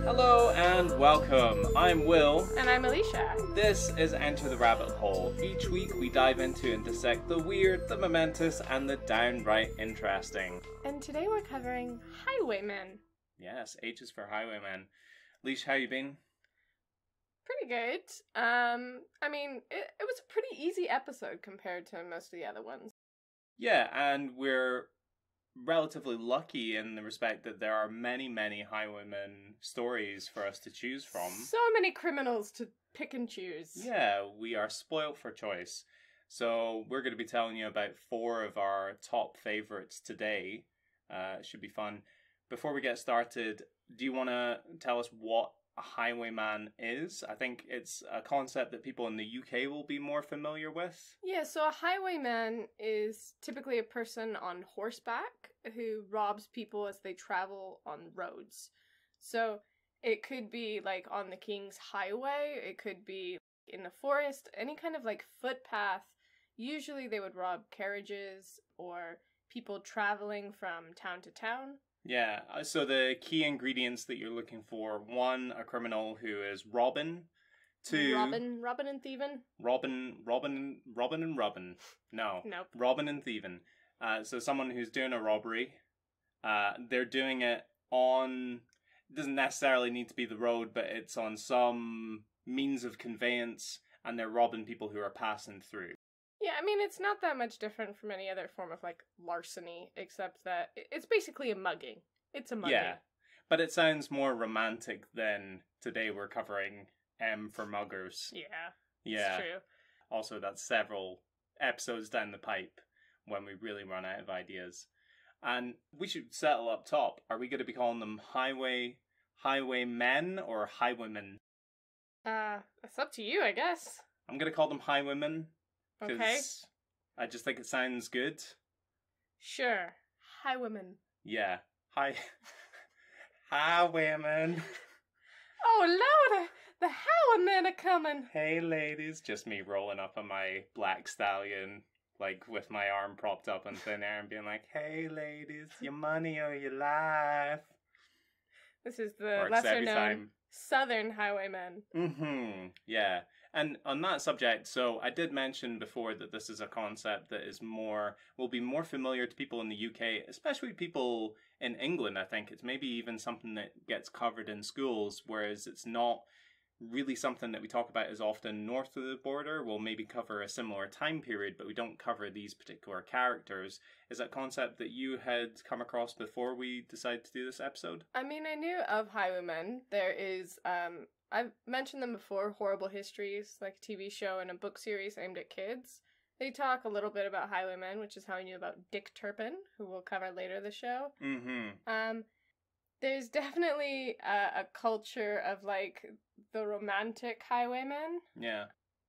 Hello and welcome. I'm Will. And I'm Alisha. This is Enter the Rabbit Hole. Each week we dive into and dissect the weird, the momentous, and the downright interesting. And today we're covering Highwaymen. Yes, H is for Highwaymen. Leash, how you been? Pretty good. It was a pretty easy episode compared to most of the other ones. Yeah, and we're relatively lucky in the respect that there are many, many Highwaymen stories for us to choose from. So many criminals to pick and choose. Yeah, we are spoilt for choice. So we're going to be telling you about 4 of our top favourites today. It should be fun. Before we get started, do you want to tell us what a highwayman is? I think it's a concept that people in the UK will be more familiar with. Yeah, so a highwayman is typically a person on horseback who robs people as they travel on roads. So it could be like on the King's Highway, it could be in the forest, any kind of like footpath. Usually they would rob carriages or people traveling from town to town. Yeah, so the key ingredients that you're looking for: 1, a criminal who is robbing. 2, Robbing and thieving. Robbing and robbing. No, Nope. robbing and thieving. So someone who's doing a robbery. They're doing it on. It doesn't necessarily need to be the road, but it's on some means of conveyance, and they're robbing people who are passing through. Yeah, I mean, it's not that much different from any other form of, like, larceny, except that it's basically a mugging. It's a mugging. Yeah, but it sounds more romantic than today we're covering M for muggers. Yeah, Yeah. it's true. Also, that's several episodes down the pipe when we really run out of ideas. And we should settle up top. Are we going to be calling them highwaymen or highwaymen? It's up to you, I guess. I'm going to call them highwaymen. Okay. Because I just think it sounds good. Sure. Highwaymen. Yeah. Highwaymen. Oh, Lord, the highwaymen are coming. Hey, ladies. Just me rolling up on my black stallion, like with my arm propped up in thin air and being like, hey, ladies, your money or your life. This is the Works lesser every known time. Southern highwaymen. Mm-hmm. Yeah. And on that subject, so I did mention before that this is a concept that will be more familiar to people in the UK, especially people in England. I think it's maybe even something that gets covered in schools, whereas it's not really something that we talk about as often north of the border. We'll maybe cover a similar time period, but we don't cover these particular characters. Is that concept that you had come across before we decided to do this episode? I mean, I knew of highwaymen. There is, I've mentioned them before, Horrible Histories, like a TV show and a book series aimed at kids. They talk a little bit about highwaymen, which is how I knew about Dick Turpin, who we'll cover later in the show. Mm-hmm. There's definitely a culture of, like, the romantic highwaymen. Yeah.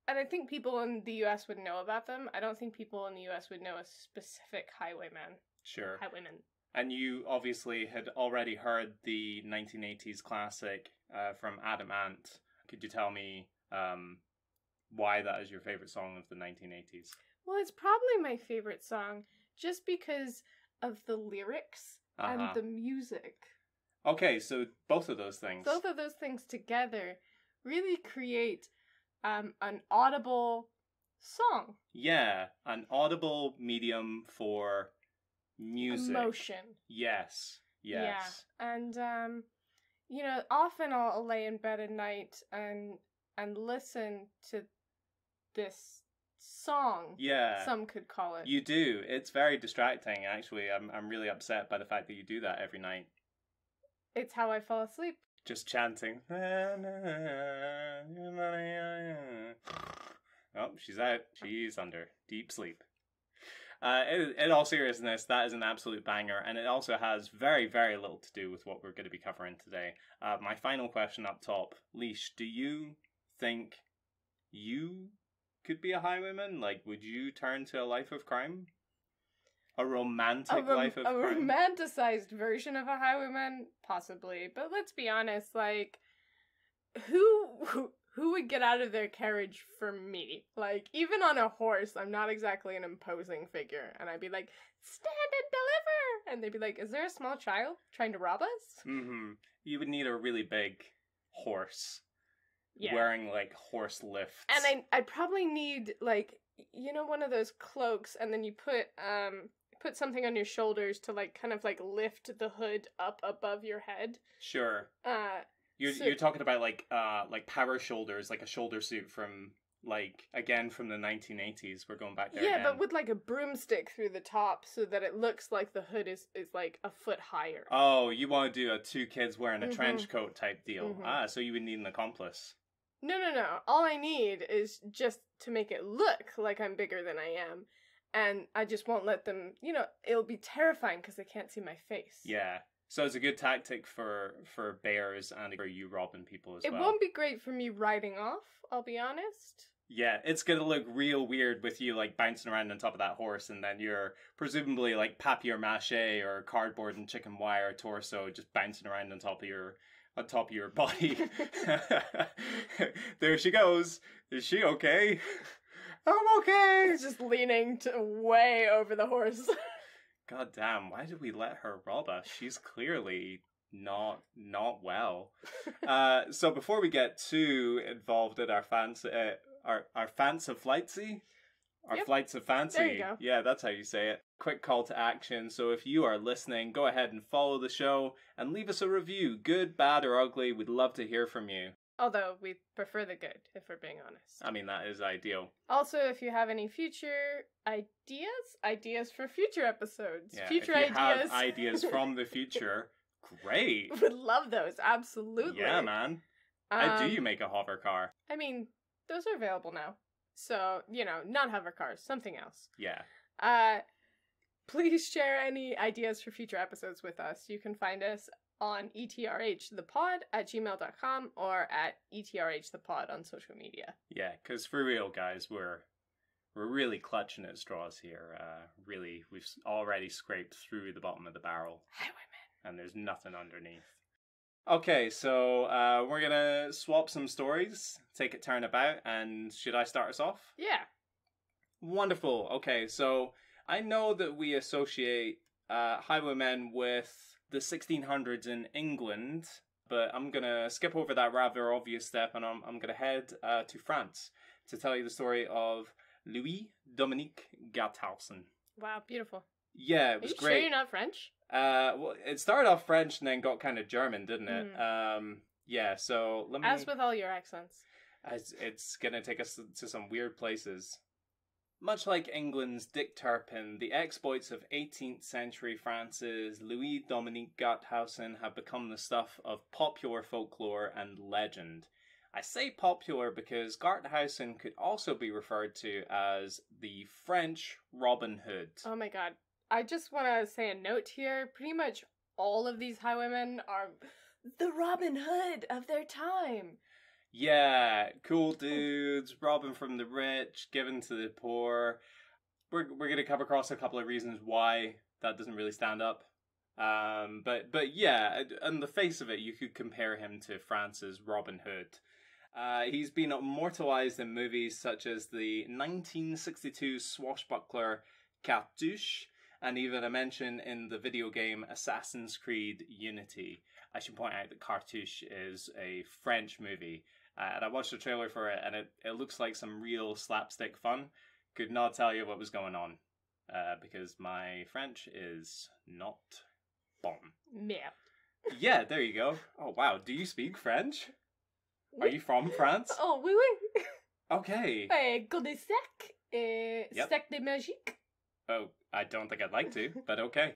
And I think people in the US would know about them. I don't think people in the US would know a specific highwayman. Sure. Highwayman. And you obviously had already heard the 1980s classic from Adam Ant. Could you tell me why that is your favorite song of the 1980s? Well, it's probably my favorite song just because of the lyrics and the music. Okay, so both of those things. Both of those things together really create an audible song. Yeah, an audible medium for music. Emotion. Yes. Yeah, and often I'll lay in bed at night and listen to this song. Yeah. Some could call it. You do. It's very distracting, actually. I'm really upset by the fact that you do that every night. It's how I fall asleep. Just chanting. Oh, she's out. She's under deep sleep. In all seriousness, that is an absolute banger, and it also has very, very little to do with what we're going to be covering today. My final question up top, Leash, do you think you could be a highwayman? Like, would you turn to a life of crime? A romantic life of crime? A romanticized version of a highwayman? Possibly. But let's be honest, like, who who would get out of their carriage for me? Like, even on a horse, I'm not exactly an imposing figure. And I'd be like, stand and deliver! And they'd be like, is there a small child trying to rob us? Mm-hmm. You would need a really big horse. Yeah. Wearing, like, horse lifts. And I'd probably need, like, you know, one of those cloaks, and then you put something on your shoulders to, like, kind of, like, lift the hood up above your head. Sure. You're talking about, like power shoulders, like a shoulder suit from, like, again, from the 1980s. We're going back there again. But with, like, a broomstick through the top so that it looks like the hood is like, a foot higher. Oh, you want to do a two kids wearing a trench coat type deal. So you would need an accomplice. No. All I need is just to make it look like I'm bigger than I am. And I just won't let them, you know, it'll be terrifying because they can't see my face. Yeah. So it's a good tactic for bears and for you robbing people as well. It won't be great for me riding off, I'll be honest. Yeah, it's going to look real weird with you, like, bouncing around on top of that horse, and then you're presumably, like, papier-mâché or cardboard and chicken wire torso just bouncing around on top of your body. There she goes. Is she okay? I'm okay. Just leaning way over the horse. God damn, why did we let her rob us? She's clearly not well. So before we get too involved in our fans of flightsy? Yep. Flights of fancy. There you go. Yeah, that's how you say it. Quick call to action. So if you are listening, go ahead and follow the show and leave us a review. Good, bad, or ugly. We'd love to hear from you. Although we prefer the good, if we're being honest. I mean, that is ideal. Also, if you have any future ideas for future episodes, yeah, future if you ideas, have ideas from the future, great. Would love those, absolutely. Yeah, man. How do you make a hover car? I mean, those are available now. So, you know, not hover cars, something else. Yeah. Please share any ideas for future episodes with us. You can find us on etrhthepod@gmail.com or at etrhthepod on social media. Yeah, because for real, guys, we're really clutching at straws here. Really, we've already scraped through the bottom of the barrel. Highwaymen. And there's nothing underneath. Okay, so we're gonna swap some stories, take it turnabout, and should I start us off? Yeah. Wonderful. Okay, so I know that we associate Highwaymen with the 1600s in England, but I'm gonna skip over that rather obvious step, and I'm gonna head to France to tell you the story of Louis Dominique Gathausen. Wow, beautiful. Yeah, it was great. Are you sure you're not French? Well, it started off French and then got kind of German, didn't it? Yeah, so let me... As with all your accents. It's gonna take us to some weird places. Much like England's Dick Turpin, the exploits of 18th century France's Louis Dominique Gathausen have become the stuff of popular folklore and legend. I say popular because Gathausen could also be referred to as the French Robin Hood. Oh my god. I just want to say a note here. Pretty much all of these highwaymen are the Robin Hood of their time. Yeah, cool dudes, robbing from the rich, giving to the poor. We're going to come across a couple of reasons why that doesn't really stand up. But yeah, on the face of it, you could compare him to France's Robin Hood. He's been immortalized in movies such as the 1962 swashbuckler Cartouche, and even a mention in the video game Assassin's Creed Unity. I should point out that Cartouche is a French movie. And I watched the trailer for it, and it looks like some real slapstick fun. Could not tell you what was going on, because my French is not bon. Yeah. Yeah, there you go. Oh, wow. Do you speak French? Are you from France? Oh, oui, oui. Okay. Connais sac, sac de magique. Oh, I don't think I'd like to, but okay.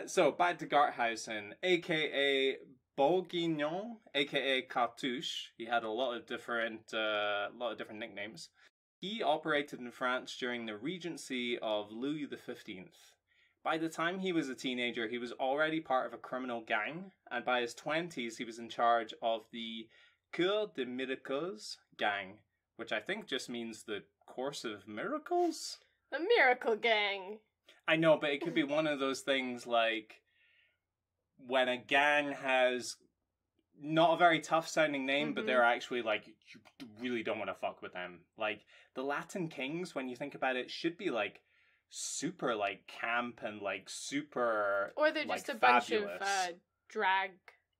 So back to Gathausen, aka Bourguignon, aka Cartouche. He had a lot of different nicknames. He operated in France during the regency of Louis XV. By the time he was a teenager, he was already part of a criminal gang, and by his 20s, he was in charge of the Cour des Miracles gang, which I think just means the course of miracles? The Miracle Gang. I know, but it could be one of those things like when a gang has not a very tough sounding name, but Mm-hmm. they're actually like, you really don't want to fuck with them. Like, the Latin kings, when you think about it, should be like super like camp and like super, Or they're like, just a fabulous. bunch of drag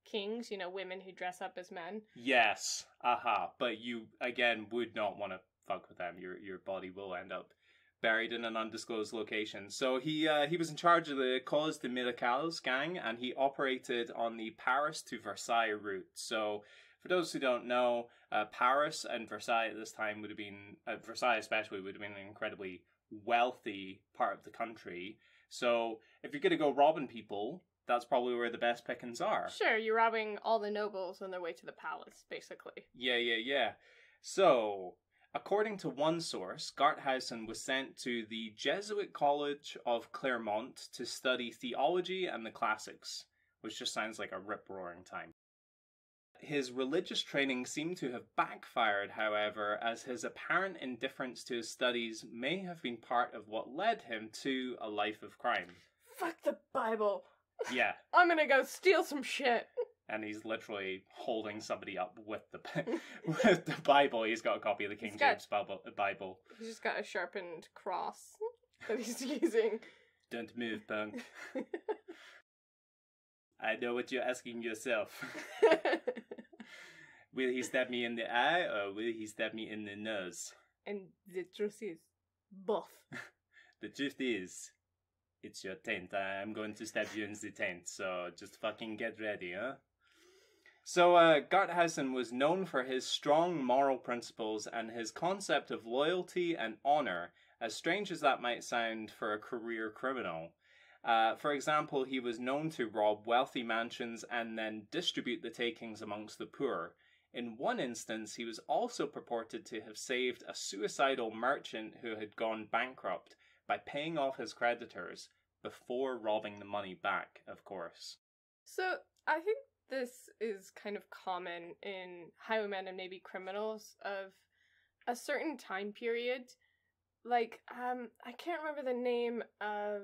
kings, you know, women who dress up as men. Yes, but you again would not want to fuck with them. Your body will end up buried in an undisclosed location. So he was in charge of the Cause de Miracles gang, and he operated on the Paris to Versailles route. So for those who don't know, Paris and Versailles at this time would have been, Versailles especially, would have been an incredibly wealthy part of the country. So if you're going to go robbing people, that's probably where the best pickings are. Sure, you're robbing all the nobles on their way to the palace, basically. Yeah. So, according to one source, Garthausen was sent to the Jesuit College of Clermont to study theology and the classics, which just sounds like a rip-roaring time. His religious training seemed to have backfired, however, as his apparent indifference to his studies may have been part of what led him to a life of crime. Fuck the Bible! Yeah. I'm gonna go steal some shit! And he's literally holding somebody up with the with the Bible. He's got a copy of the King James Bible. He's just got a sharpened cross that he's using. Don't move, punk. I know what you're asking yourself. Will he stab me in the eye, or will he stab me in the nose? And the truth is, both. The truth is, it's your tent. I'm going to stab you in the tent, so just fucking get ready, huh? So, Garthausen was known for his strong moral principles and his concept of loyalty and honor, as strange as that might sound for a career criminal. For example, he was known to rob wealthy mansions and then distribute the takings amongst the poor. In one instance, he was also purported to have saved a suicidal merchant who had gone bankrupt by paying off his creditors before robbing the money back, of course. So, I think this is kind of common in highwaymen and maybe criminals of a certain time period. Like, I can't remember the name of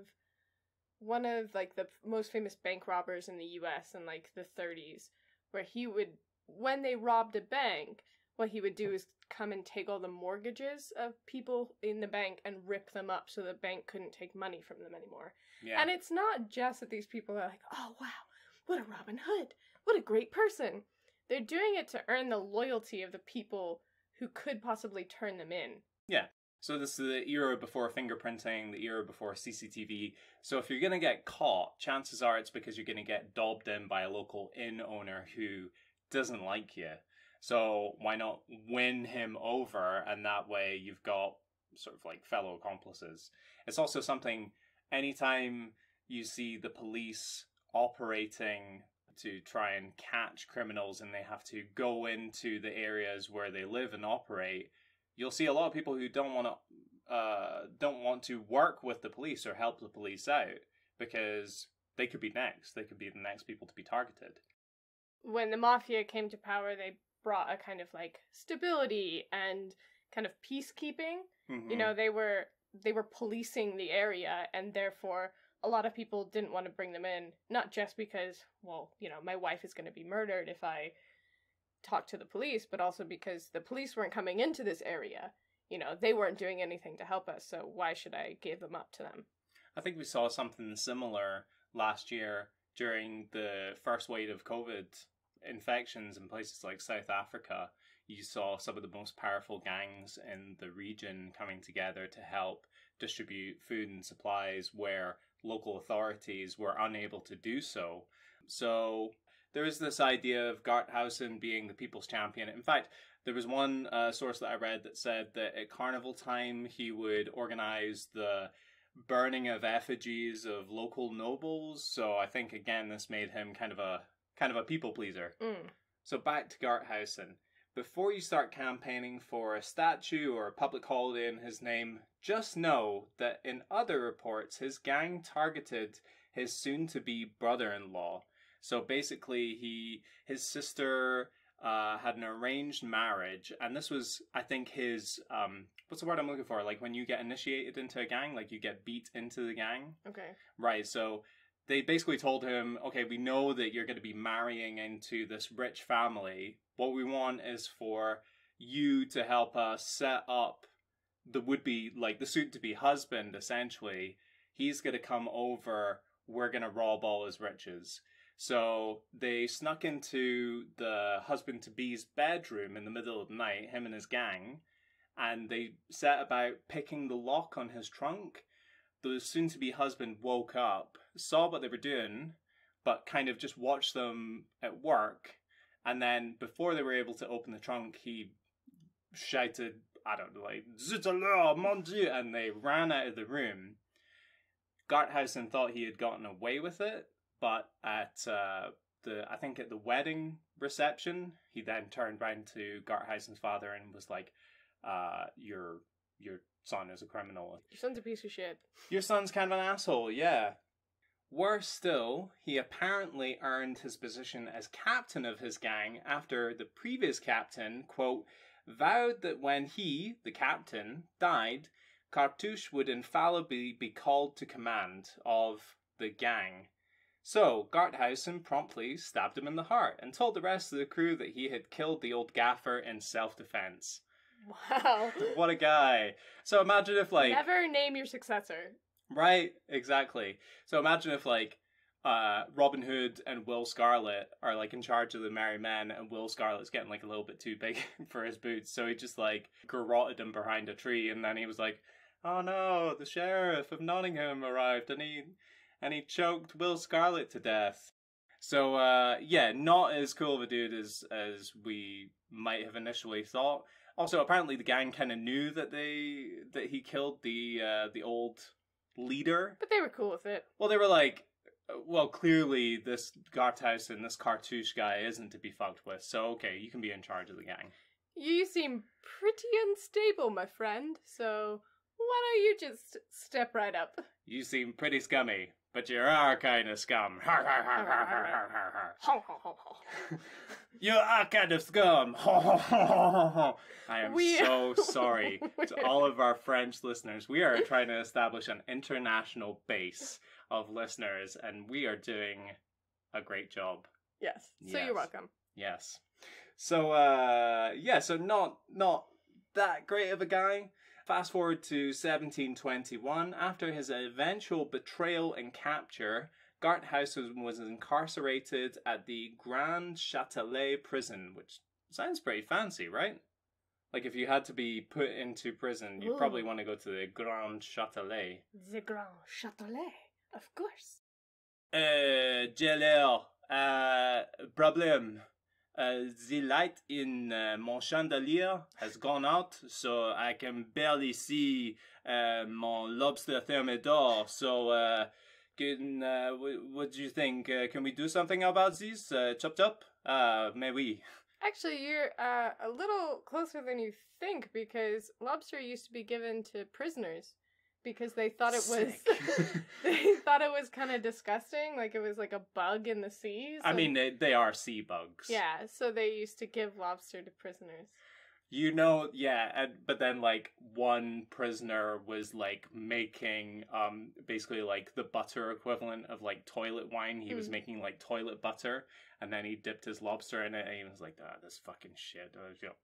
one of, like, the most famous bank robbers in the US in, like, the 30s, where he would, when they robbed a bank, what he would do is come and take all the mortgages of people in the bank and rip them up so the bank couldn't take money from them anymore. Yeah. And it's not just that these people are like, oh, wow, what a Robin Hood. What a great person. They're doing it to earn the loyalty of the people who could possibly turn them in. Yeah. So this is the era before fingerprinting, the era before CCTV. So if you're going to get caught, chances are it's because you're going to get dobbed in by a local inn owner who doesn't like you. So why not win him over, and that way you've got sort of like fellow accomplices. It's also something, anytime you see the police operating to try and catch criminals and they have to go into the areas where they live and operate, you'll see a lot of people who don't want to work with the police or help the police out because they could be next. They could be the next people to be targeted. When the mafia came to power, they brought a kind of like stability and kind of peacekeeping. Mm-hmm. You know, they were policing the area, and therefore a lot of people didn't want to bring them in, not just because, well, you know, my wife is going to be murdered if I talk to the police, but also because the police weren't coming into this area. You know, they weren't doing anything to help us, so why should I give them up to them? I think we saw something similar last year during the first wave of COVID infections in places like South Africa. You saw some of the most powerful gangs in the region coming together to help distribute food and supplies where local authorities were unable to do so. So there is this idea of Garthausen being the people's champion. In fact, there was one source that I read that said that at carnival time he would organize the burning of effigies of local nobles. So I think again this made him kind of a people pleaser. So back to Garthausen. Before you start campaigning for a statue or a public holiday in his name, just know that in other reports, his gang targeted his soon-to-be brother-in-law. So basically, his sister had an arranged marriage, and this was, I think, his, what's the word I'm looking for? Like when you get initiated into a gang, like you get beat into the gang. Okay. Right, so they basically told him, okay, we know that you're going to be marrying into this rich family. What we want is for you to help us set up the would-be, like the soon-to-be husband, essentially. He's going to come over. We're going to rob all his riches. So they snuck into the husband-to-be's bedroom in the middle of the night, him and his gang, and they set about picking the lock on his trunk. The soon-to-be husband woke up, saw what they were doing, but kind of just watched them at work. And then before they were able to open the trunk, he shouted, I don't know, like, "Zut alors, mon Dieu!" And they ran out of the room. Garthausen thought he had gotten away with it, but at I think at the wedding reception, he then turned round to Garthausen's father and was like, your son is a criminal. Your son's a piece of shit. Your son's kind of an asshole, yeah. Worse still, he apparently earned his position as captain of his gang after the previous captain, quote, vowed that when he, the captain, died, Cartouche would infallibly be called to command of the gang. So, Garthausen promptly stabbed him in the heart and told the rest of the crew that he had killed the old gaffer in self-defense. Wow. What a guy. So imagine if, like... Never name your successor. Right, exactly. So imagine if, like, Robin Hood and Will Scarlet are, like, in charge of the Merry Men, and Will Scarlet's getting, like, a little bit too big for his boots, so he just, like, garroted him behind a tree, and then he was like, oh no, the sheriff of Nottingham arrived, and he choked Will Scarlet to death. So, yeah, not as cool of a dude as we might have initially thought. Also, apparently the gang kind of knew that he killed the old leader. But they were cool with it. Well, they were like, well, clearly this Garthausen, this Cartouche guy isn't to be fucked with, so okay, you can be in charge of the gang. You seem pretty unstable, my friend, so why don't you just step right up? You seem pretty scummy, but you are kind of scum. Har, har, har, har, har, har, har, har. You are kind of scum. I am so sorry to all of our French listeners. We are trying to establish an international base of listeners, and we are doing a great job. Yes. So you're welcome. Yes. So, so not that great of a guy. Fast forward to 1721. After his eventual betrayal and capture, Garthausen was incarcerated at the Grand Châtelet prison, which sounds pretty fancy, right? Like, if you had to be put into prison, you'd probably want to go to the Grand Châtelet. The Grand Châtelet, of course. Jailer, problem. The light in mon chandelier has gone out, so I can barely see mon lobster thermidor. So, what do you think? Can we do something about this? Chop chop? Mais oui. Actually, you're a little closer than you think, because lobster used to be given to prisoners because they thought it was they thought it was kind of disgusting, like it was like a bug in the seas. I mean, they are sea bugs. Yeah, so they used to give lobster to prisoners. You know, yeah, but then, like, one prisoner was, like, making, basically, like, the butter equivalent of, like, toilet wine. He was making, like, toilet butter, and then he dipped his lobster in it, and he was like, this fucking shit. I was like,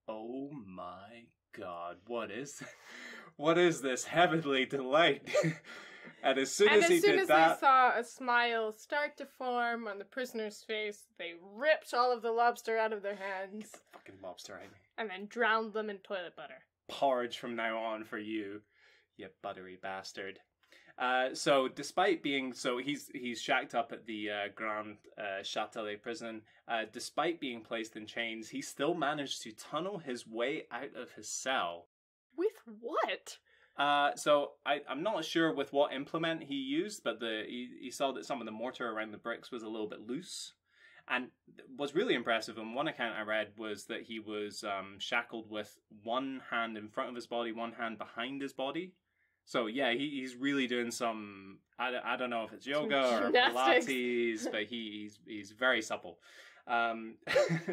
oh my god, what is this heavenly delight? And as soon as he did that, they saw a smile start to form on the prisoner's face, they ripped all of the lobster out of their hands. Get the fucking lobster out of me. And then drowned them in toilet butter. Porridge from now on for you, you buttery bastard. So despite being, he's shacked up at the Grand Châtelet prison. Despite being placed in chains, he still managed to tunnel his way out of his cell. With what? So I'm not sure with what implement he used, but he saw that some of the mortar around the bricks was a little bit loose. And what's really impressive, on one account I read, was that he was shackled with one hand in front of his body, one hand behind his body. So yeah, he's really doing some, I don't know if it's yoga or Pilates, but he's very supple.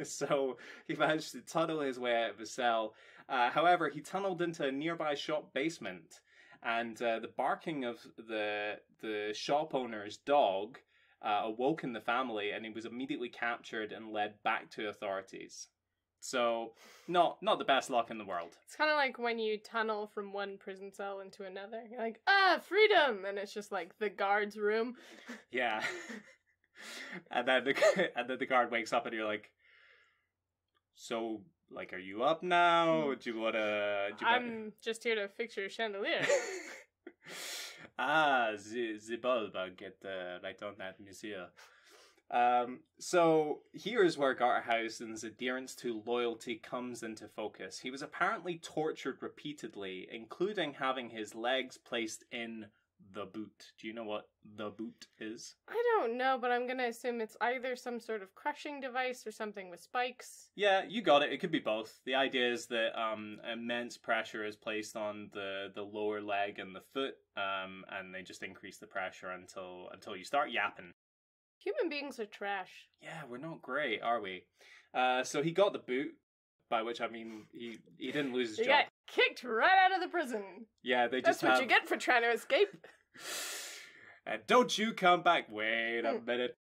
So he managed to tunnel his way out of his cell. However, he tunneled into a nearby shop basement, and the barking of the shop owner's dog awoken the family, and he was immediately captured and led back to authorities. So, not the best luck in the world. It's kind of like when you tunnel from one prison cell into another. You're like, freedom! And it's just like the guard's room. Yeah. and then the guard wakes up and you're like, so, like, are you up now? Do you want to... I'm just here to fix your chandelier. The bulb, I'll get right on that, monsieur. So here's where Garthausen's adherence to loyalty comes into focus. He was apparently tortured repeatedly, including having his legs placed in the boot. Do you know what the boot is? I don't know, but I'm gonna assume it's either some sort of crushing device or something with spikes. Yeah, you got it. It could be both. The idea is that immense pressure is placed on the lower leg and the foot, and they just increase the pressure until you start yapping. Human beings are trash. Yeah, we're not great, are we? So he got the boot, by which I mean he didn't lose his job. He got kicked right out of the prison. Yeah, That's what you get for trying to escape. Don't you come back. Wait a minute.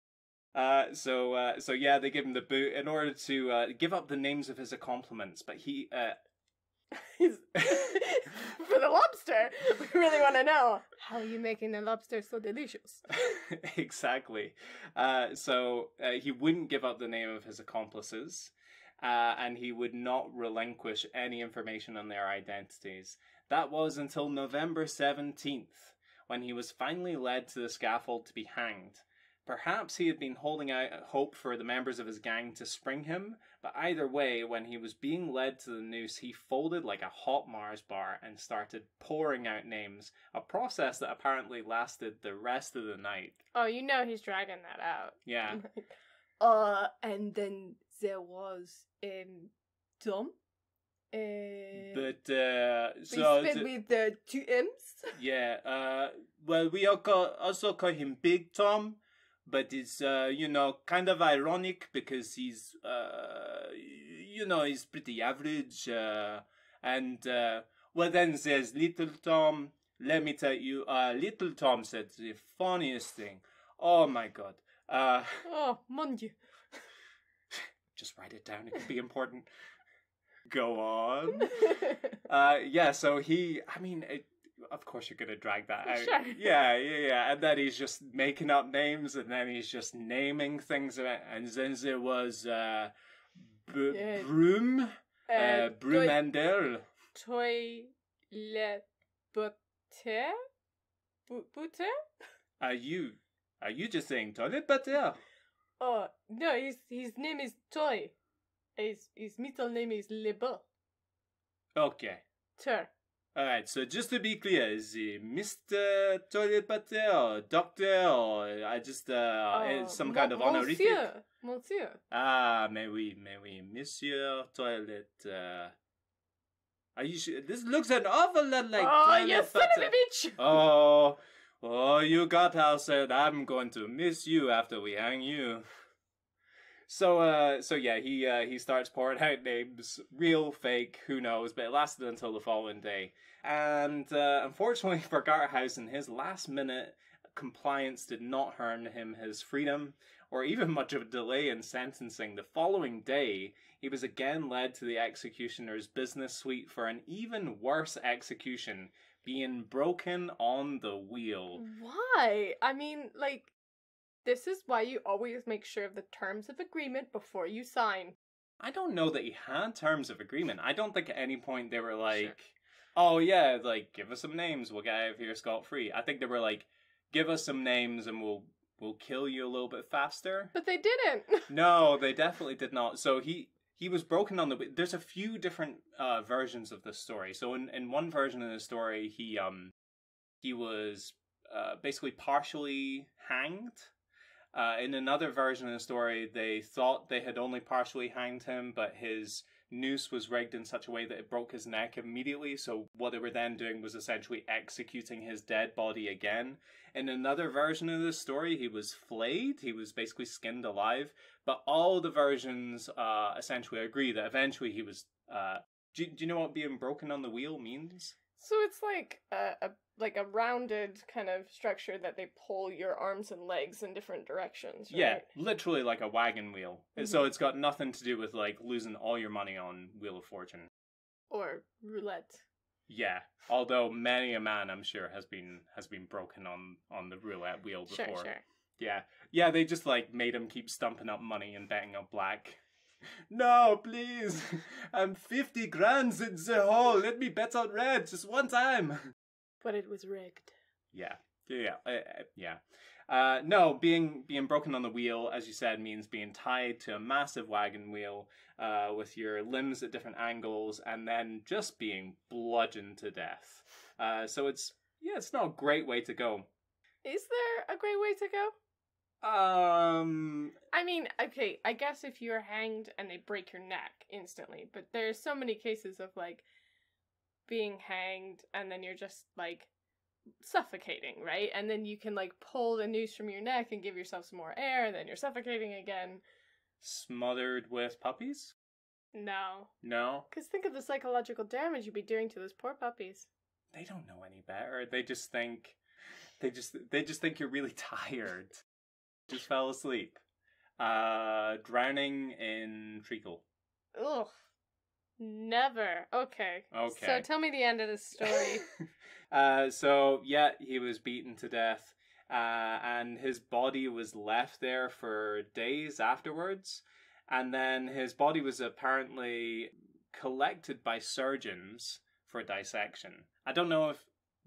So yeah, they give him the boot in order to give up the names of his accomplishments, but he... He's for the lobster, we really want to know, how are you making the lobster so delicious? Exactly. So he wouldn't give up the name of his accomplices, and he would not relinquish any information on their identities. That was until November 17th, when he was finally led to the scaffold to be hanged. Perhaps he had been holding out hope for the members of his gang to spring him, but either way, when he was being led to the noose, he folded like a hot Mars bar and started pouring out names, a process that apparently lasted the rest of the night. Oh, you know he's dragging that out. Yeah. And then there was, Tom. But, so... We spelled with the two M's? Yeah, well, we also call him Big Tom. But it's, kind of ironic because he's, he's pretty average. And then there's Little Tom. Let me tell you, Little Tom said the funniest thing. Oh, my God. Oh, mon Dieu. Just write it down. It could be important. Go on. So of course you're going to drag that out. Sure. Yeah. And then he's just making up names, and then he's just naming things. And then there was Broom, Brumendel. Toilet butter? Butter? Are you just saying toilet butter? Oh, no, his name is Toy. His middle name is Lebo. Okay. Sure. Alright, so just to be clear, is he Mr. Toilet Butter or Doctor or some kind of honorific? Monsieur. Mais oui, Monsieur Toilet. Are you sure? This looks an awful lot like Toilet you Butter. Son of a bitch! Oh, you got how said I'm going to miss you after we hang you. So yeah, he starts pouring out names, real, fake, who knows, but it lasted until the following day. And unfortunately for Garthausen, his last-minute compliance did not earn him his freedom, or even much of a delay in sentencing. The following day, he was again led to the executioner's business suite for an even worse execution, being broken on the wheel. Why? I mean, this is why you always make sure of the terms of agreement before you sign. I don't know that he had terms of agreement. I don't think at any point they were like, sure. Oh yeah, give us some names, we'll get out of here scot-free. I think they were like, give us some names and we'll kill you a little bit faster. But they didn't. No, they definitely did not. So he was broken on the... There's a few different versions of this story. So in one version of the story, he was basically partially hanged. In another version of the story, they thought they had only partially hanged him, but his noose was rigged in such a way that it broke his neck immediately. So what they were then doing was essentially executing his dead body again. In another version of the story, he was flayed. He was basically skinned alive. But all the versions essentially agree that eventually he was... Do you know what being broken on the wheel means? So it's like a rounded kind of structure that they pull your arms and legs in different directions, right? Yeah, literally like a wagon wheel. So it's got nothing to do with like losing all your money on Wheel of Fortune. Or roulette. Yeah, although many a man, I'm sure, has been broken on the roulette wheel before. Sure. Yeah, they just like made him keep stumping up money and betting on black. No, please, I'm 50 grand in the hole. Let me bet on red just one time. But it was rigged. Yeah. No, being broken on the wheel, as you said, means being tied to a massive wagon wheel with your limbs at different angles and then just being bludgeoned to death. So it's not a great way to go. Is there a great way to go? I mean, okay, I guess if you're hanged and they break your neck instantly, but there's so many cases of like being hanged and then you're just like suffocating, right? And then you can like pull the noose from your neck and give yourself some more air, and then you're suffocating again. Smothered with puppies? No? Because think of the psychological damage you'd be doing to those poor puppies. They don't know any better. They just think you're really tired. Just fell asleep. Drowning in treacle. Ugh. Never. Okay. So tell me the end of the story. So he was beaten to death, and his body was left there for days afterwards, and then his body was apparently collected by surgeons for dissection. I don't know if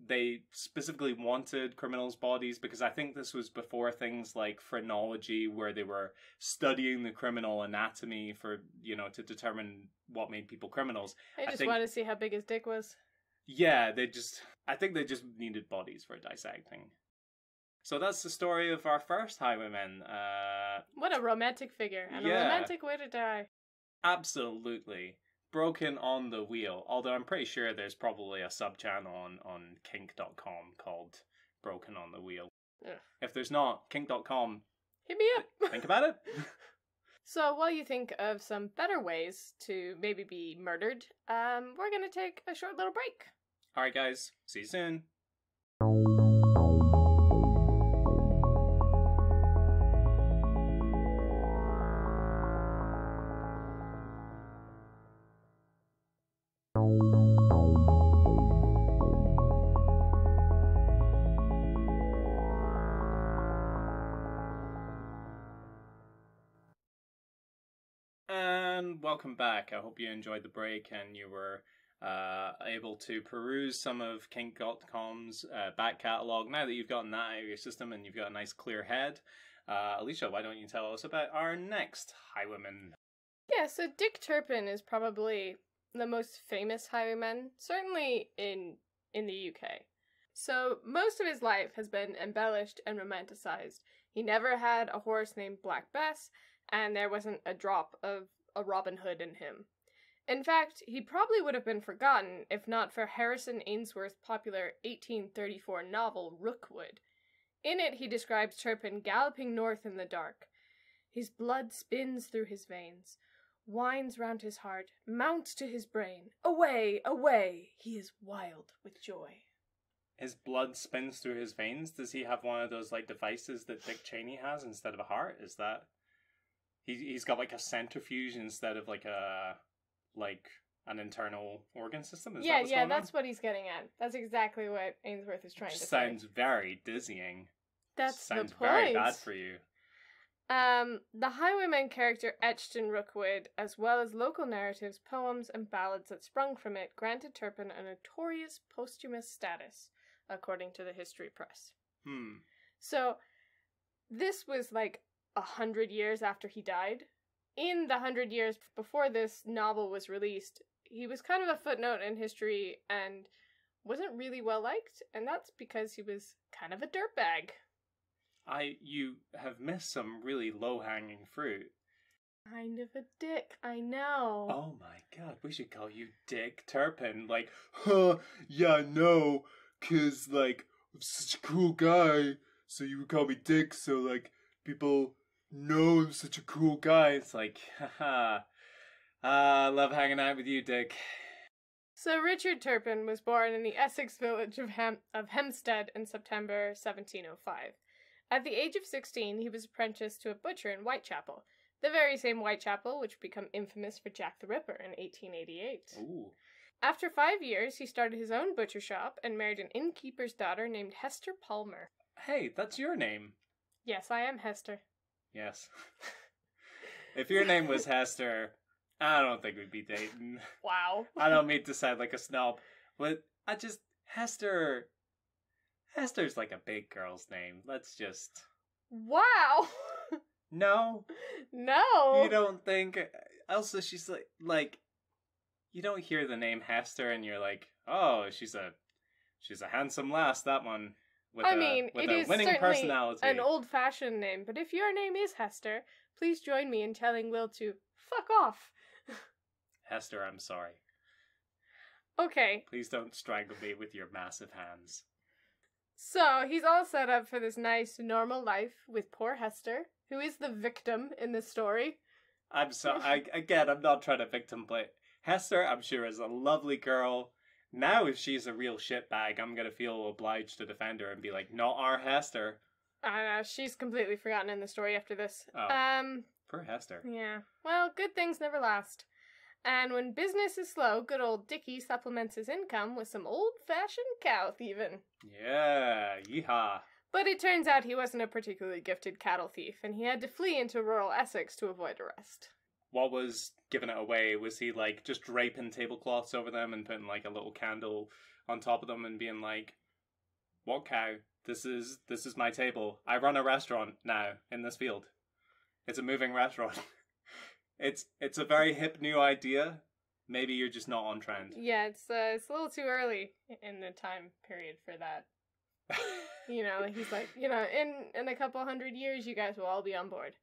they specifically wanted criminals' bodies, because I think this was before things like phrenology, where they were studying the criminal anatomy for, to determine what made people criminals. I just wanted to see how big his dick was. Yeah, I think they just needed bodies for dissecting. So that's the story of our first Highwaymen. What a romantic figure, and a romantic way to die. Absolutely. Broken on the wheel. Although I'm pretty sure there's probably a sub-channel on kink.com called Broken on the Wheel. Ugh. If there's not, kink.com, hit me up. Think about it. So while you think of some better ways to maybe be murdered, we're going to take a short little break. Alright guys, see you soon. And welcome back. I hope you enjoyed the break and you were able to peruse some of kink.com's back catalogue. Now that you've gotten that out of your system and you've got a nice clear head, Alisha, why don't you tell us about our next Highwayman? Yeah, so Dick Turpin is probably the most famous highwayman, certainly in the UK. So most of his life has been embellished and romanticized. He never had a horse named Black Bess, and there wasn't a drop of a Robin Hood in him. In fact, he probably would have been forgotten if not for Harrison Ainsworth's popular 1834 novel, Rookwood. In it, he describes Turpin galloping north in the dark. His blood spins through his veins, winds round his heart, mounts to his brain. Away, away, he is wild with joy. His blood spins through his veins? Does he have one of those like devices that Dick Cheney has instead of a heart? Is that... He's got like a centrifuge instead of like an internal organ system? Is that what's going that's on? What he's getting at. That's exactly what Ainsworth is trying to say. Sounds very dizzying. Sounds very bad for you. The Highwayman character etched in Rookwood, as well as local narratives, poems, and ballads that sprung from it, granted Turpin a notorious posthumous status, according to the History Press. So, this was like 100 years after he died. In the 100 years before this novel was released, he was kind of a footnote in history and wasn't really well liked, and that's because he was kind of a dirtbag. You have missed some really low-hanging fruit. Kind of a dick, I know. Oh my god, we should call you Dick Turpin. Like, yeah, no, 'cause, like, I'm such a cool guy, so you would call me Dick, so, like, people know I'm such a cool guy. It's like, haha, I love hanging out with you, Dick. So Richard Turpin was born in the Essex village of Hempstead in September 1705. At the age of 16, he was apprenticed to a butcher in Whitechapel, the very same Whitechapel which would become infamous for Jack the Ripper in 1888. Ooh. After 5 years, he started his own butcher shop and married an innkeeper's daughter named Hester Palmer. Hey, that's your name. Yes, I am Hester. Yes. If your name was Hester, I don't think we'd be dating. Wow. I don't mean to sound like a snob, but Hester... Hester's like a big girl's name. Let's just... Wow! No? No! You don't think... Also, she's like... You don't hear the name Hester and you're like, oh, she's a handsome lass, that one. With it is winning certainly personality. an old-fashioned name, but if your name is Hester, please join me in telling Will to fuck off. Hester, I'm sorry. Okay. Please don't strangle me with your massive hands. So, he's all set up for this nice, normal life with poor Hester, who is the victim in this story. I'm not trying to victim play. Hester, I'm sure, is a lovely girl. Now, if she's a real shitbag, I'm gonna feel obliged to defend her and be like, not our Hester. She's completely forgotten in the story after this. Oh, poor Hester. Yeah. Well, good things never last. And when business is slow, good old Dickie supplements his income with some old-fashioned cow thieving. Yeah, yeehaw. But it turns out he wasn't a particularly gifted cattle thief, and he had to flee into rural Essex to avoid arrest. What was giving it away? Was he like just draping tablecloths over them and putting like a little candle on top of them and being like, "What cow? This is my table. I run a restaurant now in this field. It's a moving restaurant." It's a very hip new idea. Maybe you're just not on trend. Yeah, it's a little too early in the time period for that. He's like, in a couple 100 years, you guys will all be on board.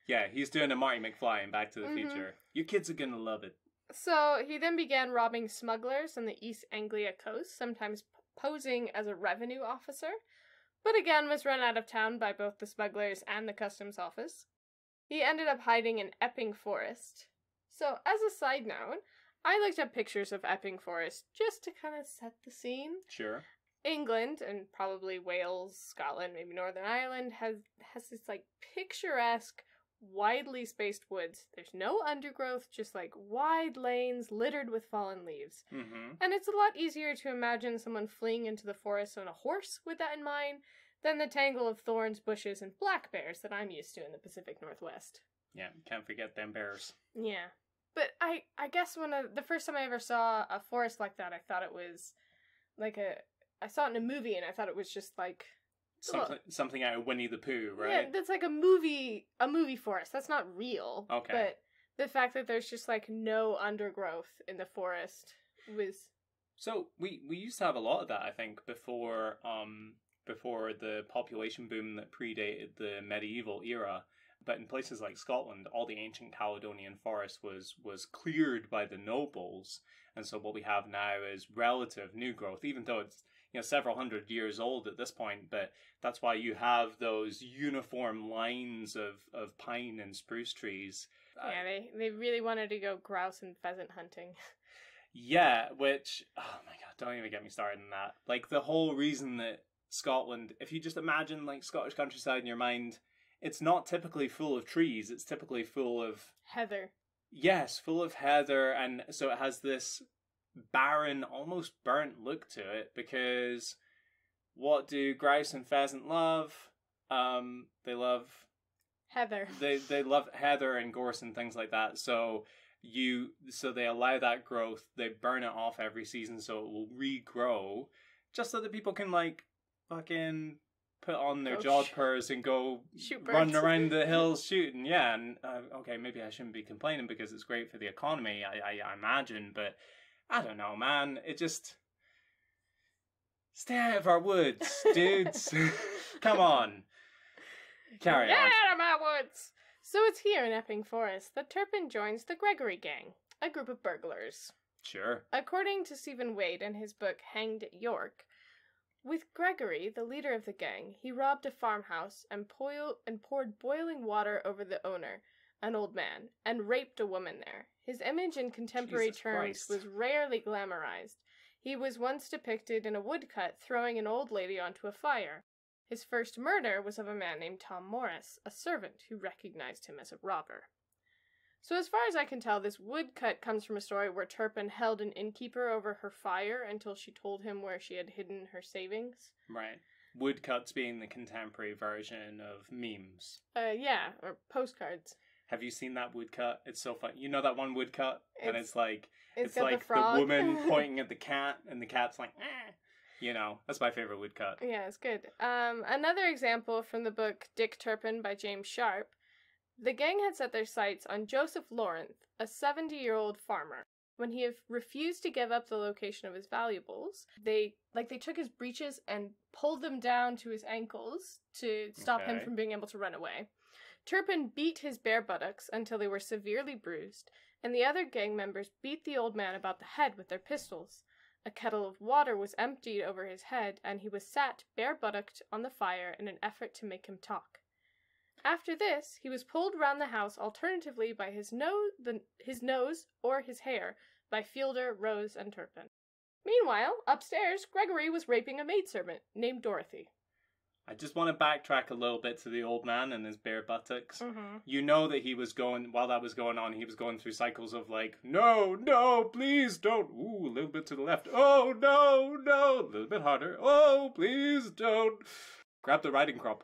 Yeah, he's doing a Marty McFly in Back to the Future. You kids are gonna love it. So he then began robbing smugglers on the East Anglia coast, sometimes posing as a revenue officer, but again was run out of town by both the smugglers and the customs office. He ended up hiding in Epping Forest. So, as a side note, I looked up pictures of Epping Forest just to kind of set the scene. Sure. England, and probably Wales, Scotland, maybe Northern Ireland, has this, like, picturesque, widely spaced woods. There's no undergrowth, just, like, wide lanes littered with fallen leaves. Mm-hmm. And it's a lot easier to imagine someone fleeing into the forest on a horse with that in mind than the tangle of thorns, bushes, and black bears that I'm used to in the Pacific Northwest. Yeah, can't forget them bears. Yeah. But I guess the first time I ever saw a forest like that, I thought it was like I saw it in a movie and I thought it was just like... Something out of Winnie the Pooh, right? Yeah, that's like a movie forest. That's not real. Okay. But the fact that there's just like no undergrowth in the forest was... So, we used to have a lot of that, I think, before the population boom that predated the medieval era. But in places like Scotland, all the ancient Caledonian forest was cleared by the nobles. And so what we have now is relative new growth, even though it's several hundred years old at this point. But that's why you have those uniform lines of pine and spruce trees. Yeah, they really wanted to go grouse and pheasant hunting. Yeah, which, oh my god, don't even get me started on that. Like, the whole reason that Scotland, if you just imagine like Scottish countryside in your mind, it's not typically full of trees, it's typically full of heather. Yes, full of heather, and so it has this barren, almost burnt look to it, because what do grouse and pheasant love? They love heather. They love heather and gorse and things like that. So they allow that growth, they burn it off every season so it will regrow, just so that people can like fucking put on their jodhpurs and go run around the hills shooting. Yeah, and okay, maybe I shouldn't be complaining because it's great for the economy, I imagine, but I don't know, man. It just... Stay out of our woods, dudes. Come on. Carry on. Get out of my woods! So it's here in Epping Forest that Turpin joins the Gregory Gang, a group of burglars. Sure. According to Stephen Wade in his book Hanged at York, with Gregory, the leader of the gang, he robbed a farmhouse and poured boiling water over the owner, an old man, and raped a woman there. His image in contemporary Jesus terms Christ. was rarely glamorized. He was once depicted in a woodcut throwing an old lady onto a fire. His first murder was of a man named Tom Morris, a servant who recognized him as a robber. So as far as I can tell, this woodcut comes from a story where Turpin held an innkeeper over her fire until she told him where she had hidden her savings. Right. Woodcuts being the contemporary version of memes. Yeah, or postcards. Have you seen that woodcut? It's so fun. You know that one woodcut? And it's like got like the frog. woman pointing at the cat, and the cat's like, eh. You know, that's my favorite woodcut. Yeah, it's good. Another example from the book Dick Turpin by James Sharp. The gang had set their sights on Joseph Lawrence, a 70-year-old farmer. When he refused to give up the location of his valuables, they took his breeches and pulled them down to his ankles to stop him from being able to run away. Turpin beat his bare buttocks until they were severely bruised, and the other gang members beat the old man about the head with their pistols. A kettle of water was emptied over his head, and he was sat bare-buttocked on the fire in an effort to make him talk. After this, he was pulled round the house alternatively by his nose or his hair by Fielder, Rose, and Turpin. Meanwhile, upstairs, Gregory was raping a maidservant named Dorothy. I just want to backtrack a little bit to the old man and his bare buttocks. Mm-hmm. You know that he was while that was going on, he was going through cycles of like, no, please don't. Ooh, a little bit to the left. Oh, no, a little bit harder. Oh, please don't. Grab the riding crop.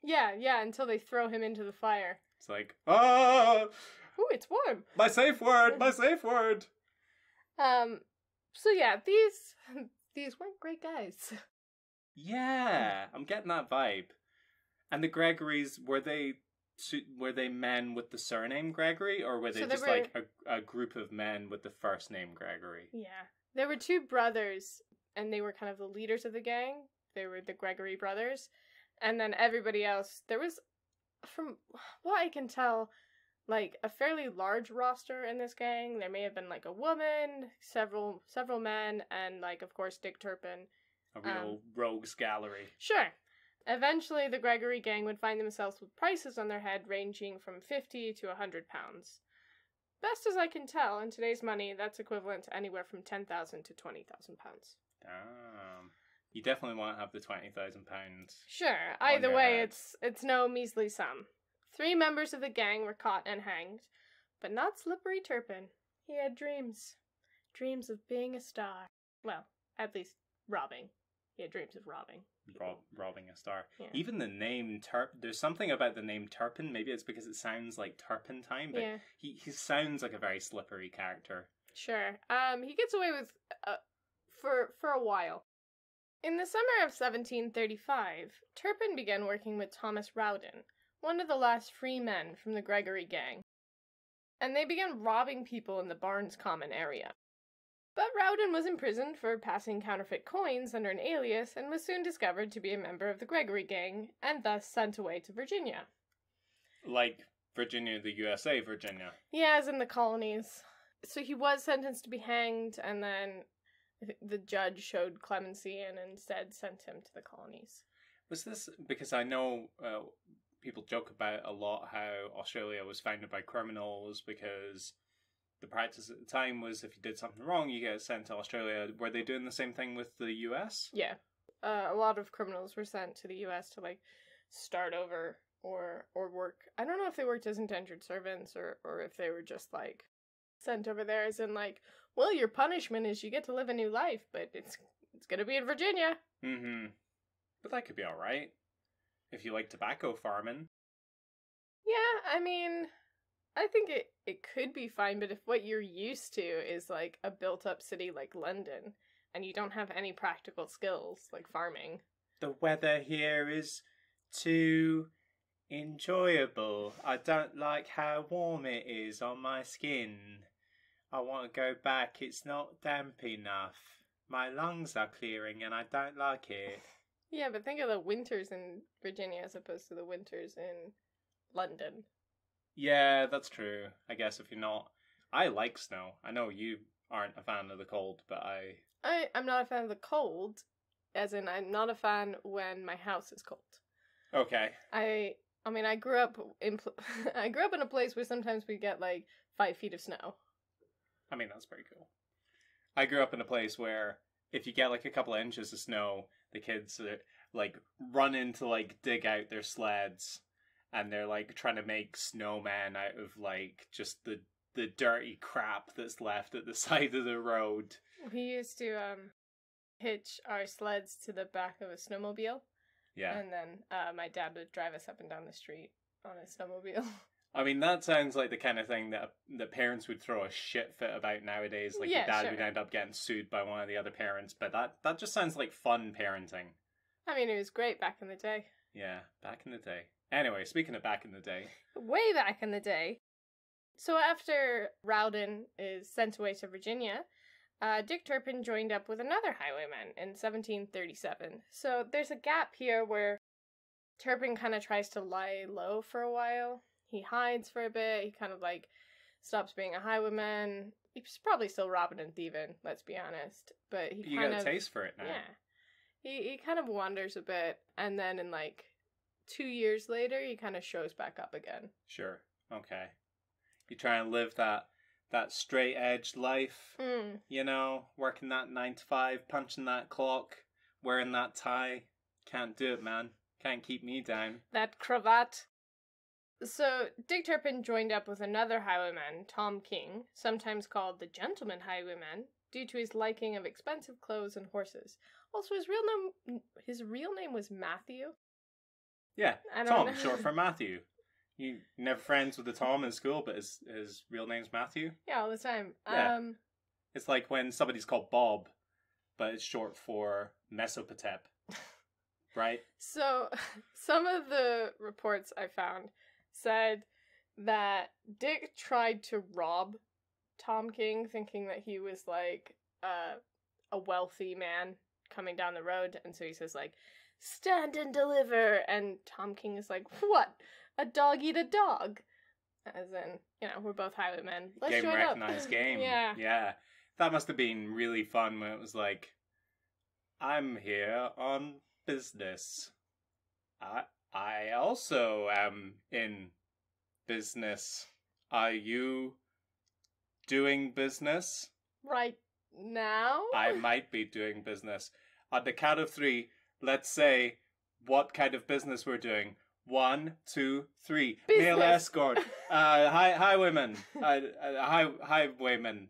Yeah, until they throw him into the fire. It's like, ah! Ooh, it's warm. My safe word! So yeah, these weren't great guys. Yeah, I'm getting that vibe. And the Gregorys, were they men with the surname Gregory, or were they like a group of men with the first name Gregory? Yeah. There were two brothers, and they were kind of the leaders of the gang. They were the Gregory brothers. And then everybody else, there was, from what I can tell, like a fairly large roster in this gang. There may have been like a woman, several men, and like, of course, Dick Turpin. A real rogues gallery. Sure. Eventually, the Gregory gang would find themselves with prices on their head ranging from 50 to 100 pounds. Best as I can tell, in today's money, that's equivalent to anywhere from 10,000 to 20,000 pounds. Damn. You definitely want to have the 20,000 pounds. Sure. Either way, it's no measly sum. 3 members of the gang were caught and hanged, but not Slippery Turpin. He had dreams. Dreams of being a star. Well, at least robbing. He had dreams of robbing. Robbing a star. Yeah. Even the name there's something about the name Turpin. Maybe it's because it sounds like turpentine, but yeah. he sounds like a very slippery character. Sure. He gets away with for a while. In the summer of 1735, Turpin began working with Thomas Rowden, one of the last free men from the Gregory gang, and they began robbing people in the Barnes Common area. But Rowden was imprisoned for passing counterfeit coins under an alias and was soon discovered to be a member of the Gregory gang, and thus sent away to Virginia. Like Virginia, the USA Virginia. Yeah, as in the colonies. So he was sentenced to be hanged, and then the judge showed clemency and instead sent him to the colonies. Was this because I know people joke about a lot how Australia was founded by criminals because the practice at the time was if you did something wrong, you get sent to Australia. Were they doing the same thing with the US? Yeah. A lot of criminals were sent to the US to like start over or work. I don't know if they worked as indentured servants or if they were just like sent over there as in like, well, your punishment is you get to live a new life, but it's gonna be in Virginia. Mm-hmm. But that could be alright. If you like tobacco farming. Yeah, I mean, I think it could be fine, but if what you're used to is like a built-up city like London, and you don't have any practical skills like farming. The weather here is too enjoyable. I don't like how warm it is on my skin. I want to go back. It's not damp enough. My lungs are clearing and I don't like it. Yeah, but think of the winters in Virginia as opposed to the winters in London. Yeah, that's true. I guess if you're not... I like snow. I know you aren't a fan of the cold, but I'm not a fan of the cold, as in I'm not a fan when my house is cold. Okay. I I mean, I grew up in I grew up in a place where sometimes we get like 5 feet of snow. I mean, that's pretty cool. I grew up in a place where if you get like a couple of inches of snow, the kids like run in to like dig out their sleds, and they're like trying to make snowmen out of like just the dirty crap that's left at the side of the road. We used to hitch our sleds to the back of a snowmobile. Yeah. And then my dad would drive us up and down the street on a snowmobile. I mean, that sounds like the kind of thing that parents would throw a shit fit about nowadays. Like, Yeah, your dad sure. would end up getting sued by one of the other parents. But that just sounds like fun parenting. I mean, it was great back in the day. Yeah, back in the day. Anyway, speaking of back in the day. Way back in the day. So after Rowden is sent away to Virginia, Dick Turpin joined up with another highwayman in 1737. So there's a gap here where Turpin kind of tries to lie low for a while. He hides for a bit. He kind of like stops being a highwayman. He's probably still robbing and thieving, let's be honest. But he You kind got of, a taste for it now. yeah. He kind of wanders a bit, and then in like 2 years later, he kind of shows back up again. Sure. Okay. You try and live that straight edge life, you know, working that 9 to 5, punching that clock, wearing that tie. Can't do it, man. Can't keep me down. That cravat. So, Dick Turpin joined up with another highwayman, Tom King, sometimes called the Gentleman Highwayman, due to his liking of expensive clothes and horses. Also, his real name was Matthew. Yeah, I don't Tom, know. short for Matthew. You never friends with a Tom in school, but his real name's Matthew? Yeah, all the time. Yeah. It's like when somebody's called Bob, but it's short for Mesopotep. Right? So, some of the reports I found said that Dick tried to rob Tom King, thinking that he was like a wealthy man coming down the road, and so he says like, "Stand and deliver," and Tom King is like, "What? A dog eat a dog?" As in, you know, we're both highwaymen. Let's Game join recognized up. game. Yeah. Yeah. That must have been really fun when it was like, I'm here on business. I also am in business. Are you doing business? Right now? I might be doing business. On the count of 3, let's say what kind of business we're doing. 1, 2, 3. Business. Male escort. Highwaymen. Highwaymen.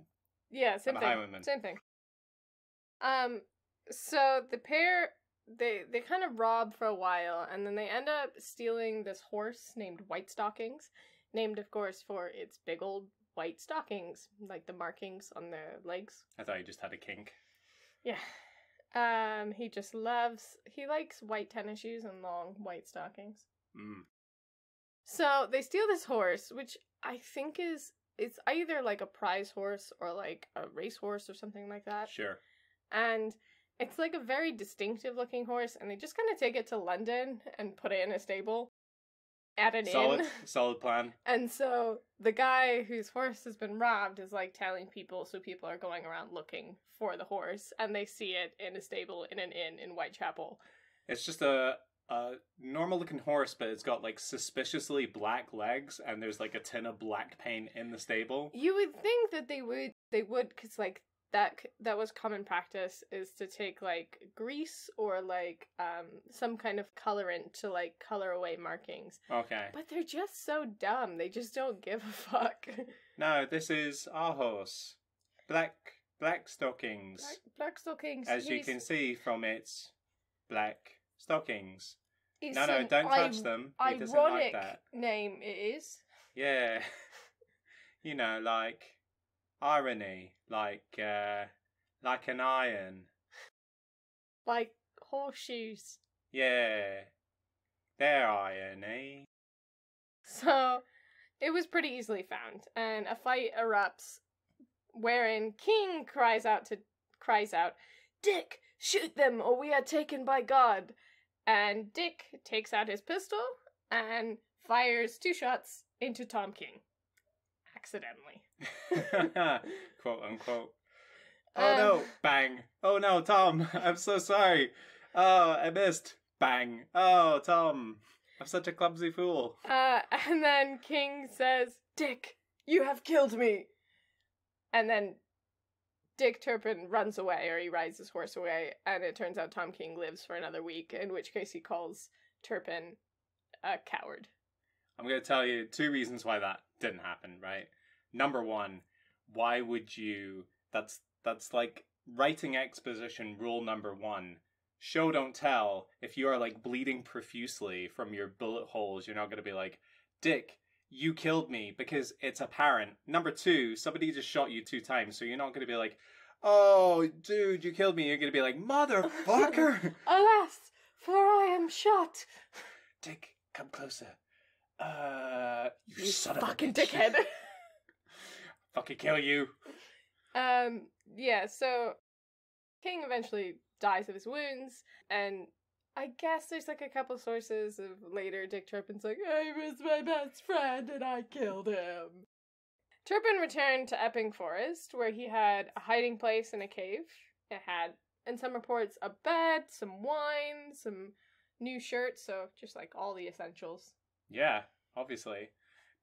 Yeah, same I'm a thing. highwayman. Same thing. So the pair, they kind of rob for a while, and then they end up stealing this horse named White Stockings, named, of course, for its big old white stockings, like the markings on their legs. I thought you just had a kink. Yeah. He likes white tennis shoes and long white stockings. So they steal this horse, which I think it's either like a prize horse or like a race horse or something like that. Sure. And it's like a very distinctive looking horse, and they just kind of take it to London and put it in a stable at an inn. Solid plan. And so the guy whose horse has been robbed is like telling people, so people are going around looking for the horse, and they see it in a stable in an inn in Whitechapel. It's just a normal looking horse, but it's got like suspiciously black legs, and there's like a tin of black paint in the stable. You would think that they would, because like that was common practice, is to take like grease or like some kind of colorant to like color away markings. Okay. But they're just so dumb. They just don't give a fuck. No, this is our horse. Black stockings. Black stockings. As you can see from its black stockings. It's No, don't touch them. He doesn't like ironic that. name it is. Yeah. You know, like irony, like an iron. Like horseshoes. Yeah. They're irony. So it was pretty easily found, and a fight erupts wherein King cries out, "Dick, shoot them or we are taken by God." And Dick takes out his pistol and fires 2 shots into Tom King. Accidentally. Quote unquote. Oh no! Bang! Oh no, Tom! I'm so sorry. Oh, I missed. Bang! Oh, Tom! I'm such a clumsy fool. And then King says, Dick, you have killed me. And then Dick Turpin runs away, or he rides his horse away, and it turns out Tom King lives for another week, in which case he calls Turpin a coward. I'm going to tell you 2 reasons why that didn't happen, right? Number 1, why would you... That's like writing exposition rule number 1. Show don't tell. If you are like bleeding profusely from your bullet holes, you're not going to be like, Dick, you killed me, because it's apparent. Number 2, somebody just shot you 2 times, so you're not going to be like, oh, dude, you killed me. You're going to be like, motherfucker. Alas, for I am shot. Dick, come closer. You son of a fucking bitch. dickhead. Fucking kill you. Yeah, so King eventually dies of his wounds, and I guess there's like a couple sources of later Dick Turpin's like, I was my best friend and I killed him. Turpin returned to Epping Forest, where he had a hiding place in a cave. It had, in some reports, a bed, some wine, some new shirts, so just like all the essentials. Yeah, obviously.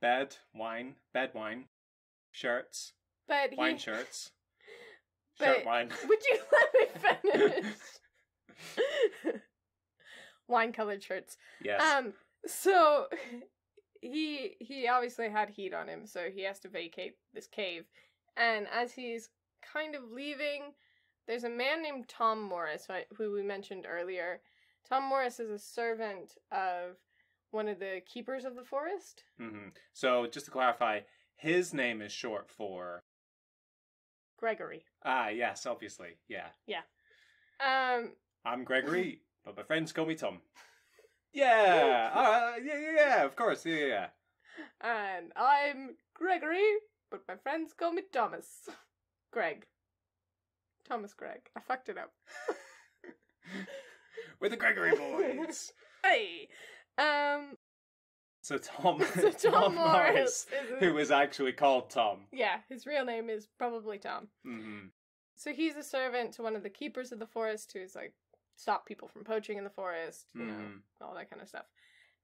Bed, wine, shirts, But wine shirts, but shirt wine. Would you let me finish? Wine-colored shirts. Yes. So he obviously had heat on him, so he has to vacate this cave. And as he's kind of leaving, there's a man named Tom Morris, who we mentioned earlier. Tom Morris is a servant of one of the keepers of the forest. Mm-hmm. So, just to clarify, his name is short for... Gregory. Ah, yes, obviously, yeah. Yeah. I'm Gregory, but my friends call me Tom. Yeah! Yeah, of course, yeah. And I'm Gregory, but my friends call me Thomas. Greg. Thomas Greg. I fucked it up. We're the Gregory boys! Hey! So Tom Morris, who was actually called Tom. Yeah, his real name is probably Tom. Mm-hmm. So he's a servant to one of the keepers of the forest who's like, stop people from poaching in the forest, you know, all that kind of stuff.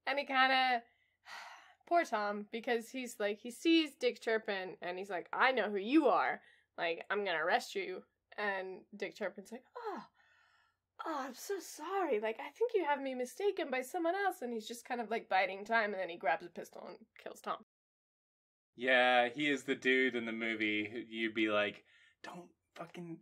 And he kind of, poor Tom, because he's like, he sees Dick Turpin and he's like, I know who you are. Like, I'm gonna arrest you. And Dick Turpin's like, oh, I'm so sorry. Like, I think you have me mistaken by someone else. And he's just kind of like biding time, and then he grabs a pistol and kills Tom. Yeah, he is the dude in the movie who you'd be like, don't fucking...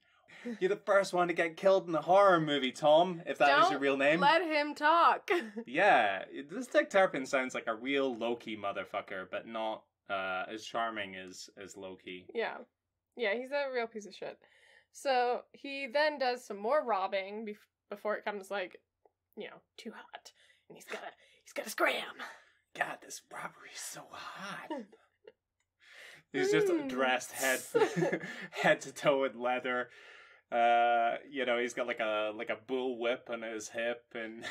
You're the first one to get killed in a horror movie, Tom, if that is your real name. Let him talk. Yeah, this Dick Turpin sounds like a real low-key motherfucker, but not as charming as low-key. Yeah, he's a real piece of shit. So he then does some more robbing before it comes like, you know, too hot, and he's gotta scram. God, this robbery's so hot. He's just dressed head to toe in leather. You know, he's got like a bull whip on his hip, and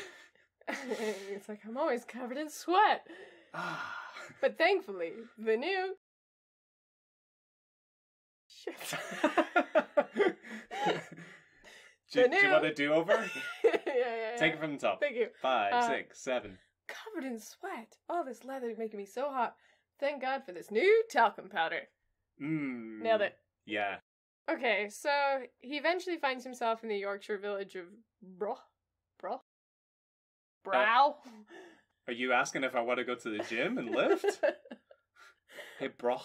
it's like, I'm always covered in sweat. But thankfully, the new shit. Do you want to do over? Yeah. Take it from the top. Thank you. 5, 6, 7. Covered in sweat. All this leather is making me so hot. Thank God for this new talcum powder. Nailed it. Yeah. Okay, so he eventually finds himself in the Yorkshire village of Brow? Are you asking if I want to go to the gym and lift? Hey, bro.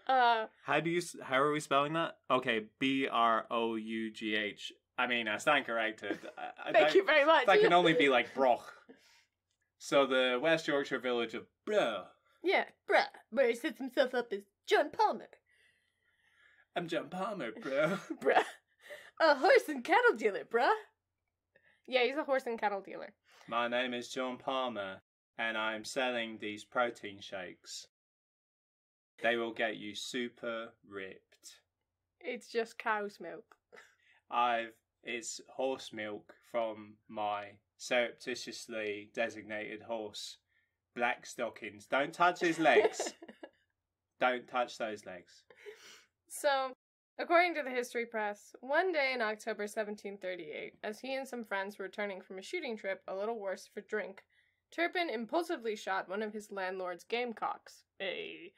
How are we spelling that? Okay, Brough. I mean, I stand corrected. Thank you very much. That can only be like broch. So the West Yorkshire village of Brough. Yeah, bruh, where he sets himself up as John Palmer. I'm John Palmer, bro. Bruh. A horse and cattle dealer, bruh. Yeah, he's a horse and cattle dealer. My name is John Palmer, and I'm selling these protein shakes. They will get you super ripped. It's just cow's milk. It's horse milk from my surreptitiously designated horse. Black stockings. Don't touch his legs. Don't touch those legs. So, according to the history press, one day in October 1738, as he and some friends were returning from a shooting trip a little worse for drink, Turpin impulsively shot one of his landlord's gamecocks. Hey.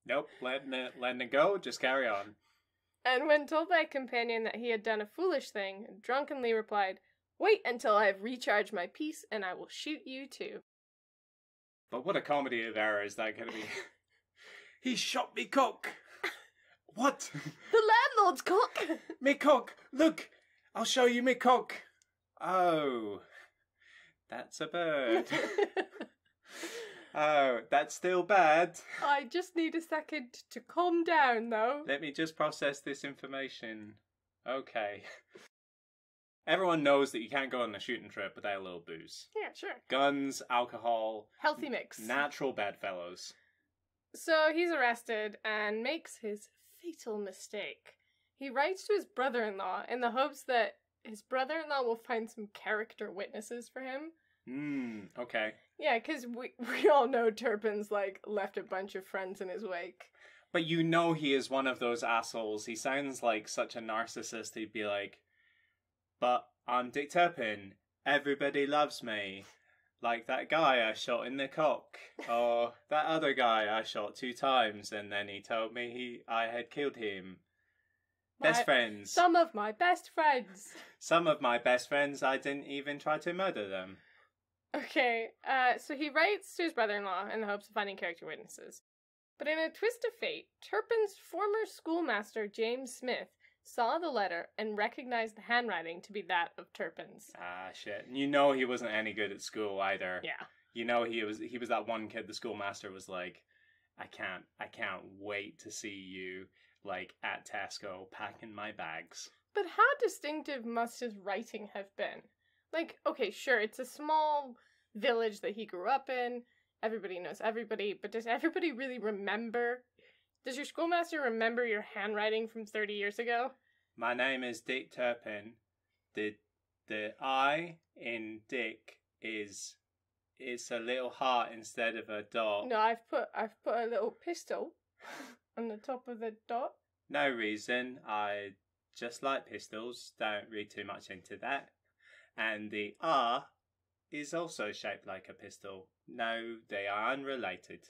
Nope, letting it go, just carry on. And when told by a companion that he had done a foolish thing, drunkenly replied, "Wait until I have recharged my piece and I will shoot you too." But what a comedy of errors that could be. He shot me cock! What? The landlord's cock! Me cock! Look! I'll show you me cock! Oh. That's a bird. Oh, that's still bad. I just need a second to calm down, though. Let me just process this information. Okay. Everyone knows that you can't go on a shooting trip without a little booze. Yeah, sure. Guns, alcohol. Healthy mix. Natural bedfellows. So he's arrested and makes his fatal mistake. He writes to his brother-in-law in the hopes that his brother-in-law will find some character witnesses for him. Okay. Yeah, because we all know Turpin's, like, left a bunch of friends in his wake. But you know he is one of those assholes. He sounds like such a narcissist. He'd be like, but I'm Dick Turpin. Everybody loves me. Like that guy I shot in the cock. Or that other guy I shot 2 times and then he told me I had killed him. Best friends. Some of my best friends. Some of my best friends, I didn't even try to murder them. Okay, so he writes to his brother-in-law in the hopes of finding character witnesses. But in a twist of fate, Turpin's former schoolmaster, James Smith, saw the letter and recognized the handwriting to be that of Turpin's. Ah, shit. You know he wasn't any good at school either. Yeah. You know he was that one kid the schoolmaster was like, I can't wait to see you, like, at Tesco packing my bags. But how distinctive must his writing have been? Like, okay, sure, it's a small village that he grew up in. Everybody knows everybody, but does everybody really remember? Does your schoolmaster remember your handwriting from 30 years ago? My name is Dick Turpin. The I in Dick it's a little heart instead of a dot. No, I've put a little pistol on the top of the dot. No reason. I just like pistols. Don't read too much into that. And the R is also shaped like a pistol. No, they are unrelated.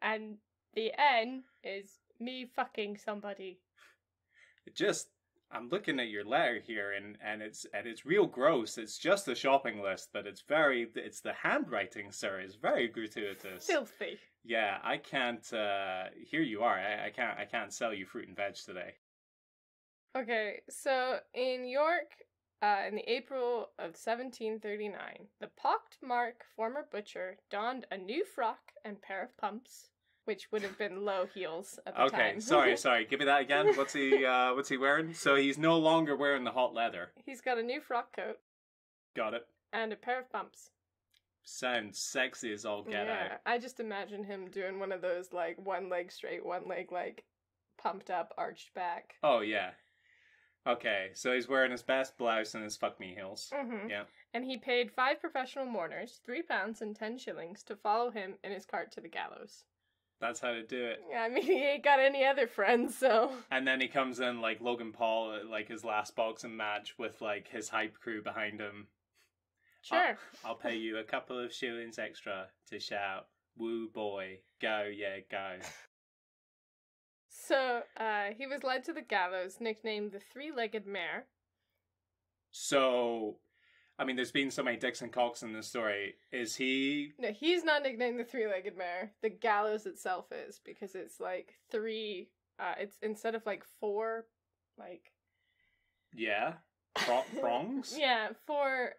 And the N is me fucking somebody. I'm looking at your letter here, and it's real gross. It's just a shopping list, but it's the handwriting, sir, is very gratuitous. Filthy. Yeah, I can't. Here you are. I can't sell you fruit and veg today. Okay, so in York, in the April of 1739, the pockmarked former butcher donned a new frock and pair of pumps, which would have been low heels at the time. Okay, sorry. Give me that again. What's he wearing? So he's no longer wearing the hot leather. He's got a new frock coat. Got it. And a pair of pumps. Sounds sexy as all get out. I just imagine him doing one of those, like, one leg straight, one leg, like, pumped up, arched back. Oh, yeah. Okay, so he's wearing his best blouse and his fuck me heels. Mm-hmm. Yeah. And he paid 5 professional mourners £3 and 10 shillings to follow him in his cart to the gallows. That's how to do it. Yeah, I mean, he ain't got any other friends, so... And then he comes in like Logan Paul at like his last boxing match with like his hype crew behind him. Sure. I'll pay you a couple of shillings extra to shout, "Woo boy, go, yeah, go." So, he was led to the gallows, nicknamed the Three-Legged Mare. So, I mean, there's been so many dicks and cocks in this story. Is he... No, he's not nicknamed the Three-Legged Mare. The gallows itself is, because it's like 3, it's instead of like 4, like... Yeah? Prongs? Yeah, 4,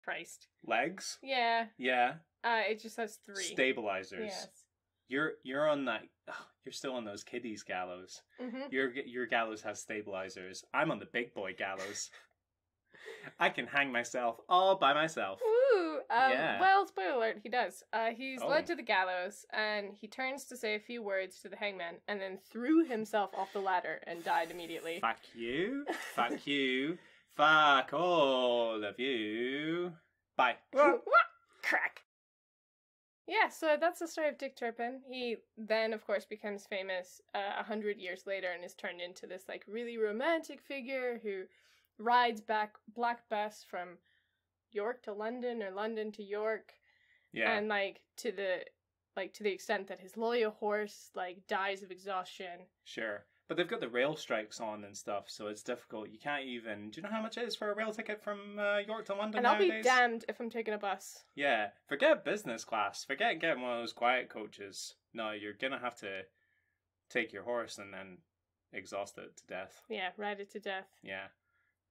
Christ. Legs? Yeah. Yeah. It just has 3. Stabilizers. Yes. You're on that... You're still on those kiddies gallows. Mm-hmm. Your gallows has stabilizers. I'm on the big boy gallows. I can hang myself all by myself. Woo! Yeah. Well, spoiler alert, he does. He's led to the gallows, and he turns to say a few words to the hangman, and then threw himself off the ladder and died immediately. Fuck you. Fuck you. Fuck all of you. Bye. Crack! Yeah, so that's the story of Dick Turpin. He then, of course, becomes famous 100 years later and is turned into this, like, really romantic figure who rides back Black Bess from York to London or London to York. Yeah. And to the extent that his loyal horse dies of exhaustion. Sure. But they've got the rail strikes on and stuff, so it's difficult. You can't even... Do you know how much it is for a rail ticket from York to London And I'll nowadays? be damned if I'm taking a bus. Yeah. Forget business class. Forget getting one of those quiet coaches. No, you're going to have to take your horse and then exhaust it to death. Yeah, ride it to death. Yeah.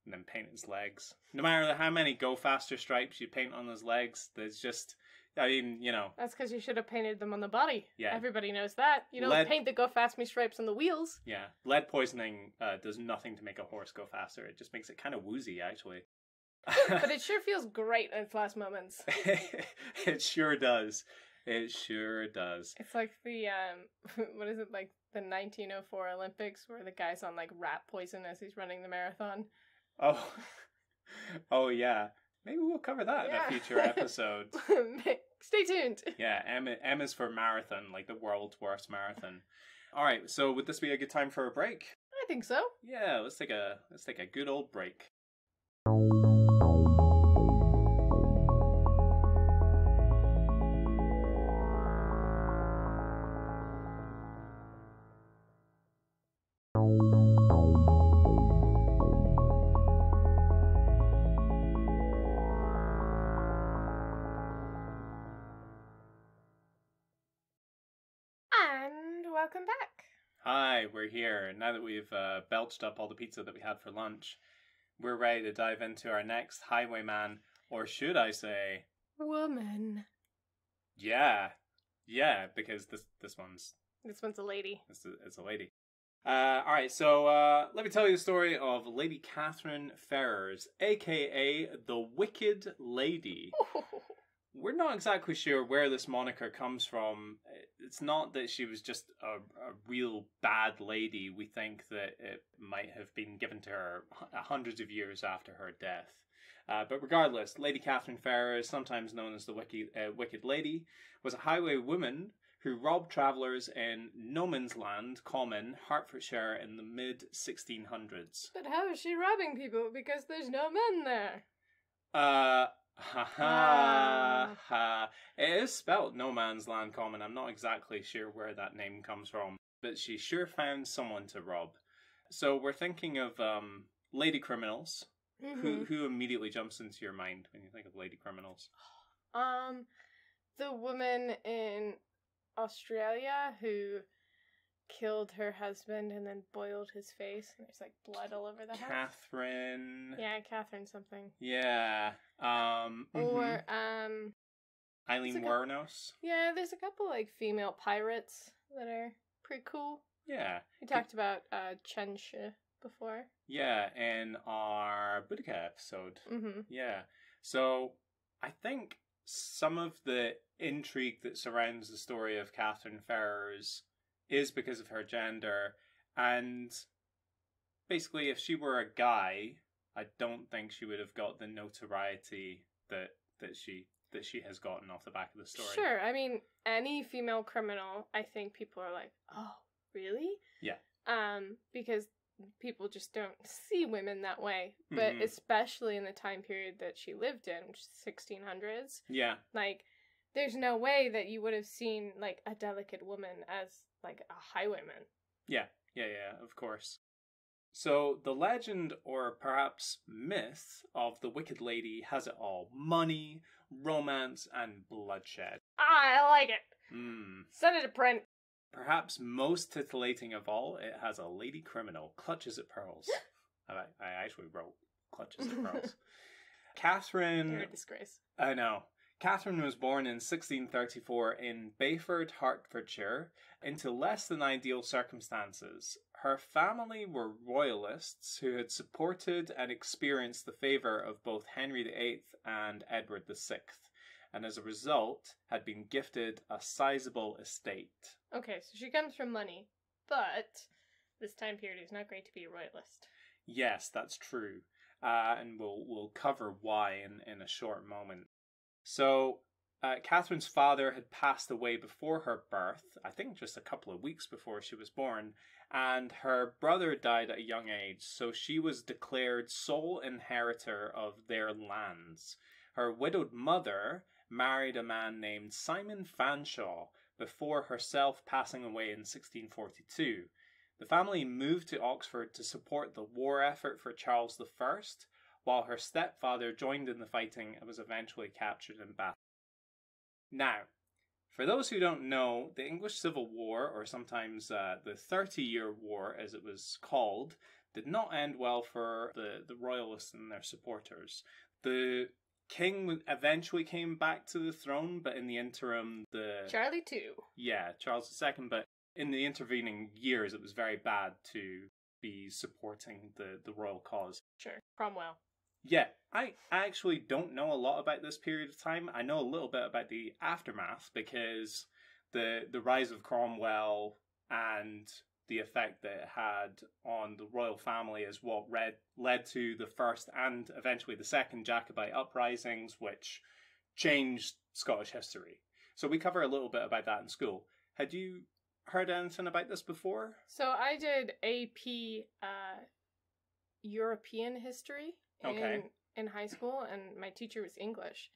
And then paint his legs. No matter how many Go Faster stripes you paint on his legs, there's just... I mean, you know. That's because you should have painted them on the body. Yeah. Everybody knows that. You don't paint the Go Fast Me stripes on the wheels. Yeah. Lead poisoning does nothing to make a horse go faster. It just makes it kind of woozy, actually. But it sure feels great in its last moments. It sure does. It sure does. It's like the, what is it, like the 1904 Olympics where the guy's on rat poison as he's running the marathon. Oh. Oh, yeah. Maybe we'll cover that in a future episode. Stay tuned. Yeah, M is for marathon, like the world's worst marathon. All right, so would this be a good time for a break? I think so. Yeah, let's take a good old break. Welcome back. Hi, we're here. Now that we've belched up all the pizza that we had for lunch, we're ready to dive into our next Highwayman, or should I say... Woman. Yeah. Yeah, because this one's... This one's a lady. It's a lady. Alright, so let me tell you the story of Lady Catherine Ferrers, a.k.a. the Wicked Lady. We're not exactly sure where this moniker comes from. It's not that she was just a real bad lady. We think that it might have been given to her hundreds of years after her death. But regardless, Lady Catherine Ferrers, sometimes known as the Wicked Lady, was a highwaywoman who robbed travellers in No Man's Land, Common, Hertfordshire in the mid-1600s. But how is she robbing people? Because there's no men there. It is spelt No Man's Land Common. I'm not exactly sure where that name comes from, but she sure found someone to rob. So we're thinking of lady criminals. Mm-hmm. Who immediately jumps into your mind when you think of lady criminals? The woman in Australia who killed her husband and then boiled his face, and there's blood all over the house. Catherine. Yeah, Catherine something. Yeah. Or Eileen Wuornos. Yeah, there's a couple female pirates that are pretty cool. Yeah. We talked about Chen Shi before. Yeah, in our Boudica episode. Mm-hmm. Yeah. So I think some of the intrigue that surrounds the story of Catherine Ferrers is because of her gender, and basically if she were a guy, I don't think she would have got the notoriety that she has gotten off the back of the story. Sure, I mean, any female criminal, I think people are like, oh, really? Yeah. Because people just don't see women that way, but especially in the time period that she lived in, which is 1600s. Yeah. There's no way that you would have seen a delicate woman as a highwayman. Yeah, of course. So the legend, or perhaps myth, of the Wicked Lady has it all: money, romance, and bloodshed. I like it. Send it to print. Perhaps most titillating of all, it has a lady criminal, clutches at pearls. I actually wrote clutches at pearls. Catherine... You're a disgrace. I know. Catherine was born in 1634 in Bayford, Hertfordshire, into less than ideal circumstances. Her family were royalists who had supported and experienced the favour of both Henry VIII and Edward VI, and as a result had been gifted a sizable estate. Okay, so she comes from money, but this time period is not great to be a royalist. Yes, that's true, and we'll cover why in a short moment. So, Catherine's father had passed away before her birth, I think just a couple of weeks before she was born, and her brother died at a young age, so she was declared sole inheritor of their lands. Her widowed mother married a man named Simon Fanshawe before herself passing away in 1642. The family moved to Oxford to support the war effort for Charles I, while her stepfather joined in the fighting and was eventually captured in battle. Now, for those who don't know, the English Civil War, or sometimes the 30-Year War as it was called, did not end well for the royalists and their supporters. The king eventually came back to the throne, but in the interim, Charlie too. Yeah, Charles II, but in the intervening years, it was very bad to be supporting the royal cause. Sure, Cromwell. Yeah, I actually don't know a lot about this period of time. I know a little bit about the aftermath because the rise of Cromwell and the effect that it had on the royal family is what led to the first and eventually the second Jacobite uprisings, which changed Scottish history. So we cover a little bit about that in school. Had you heard anything about this before? So I did AP European history in high school, and my teacher was English.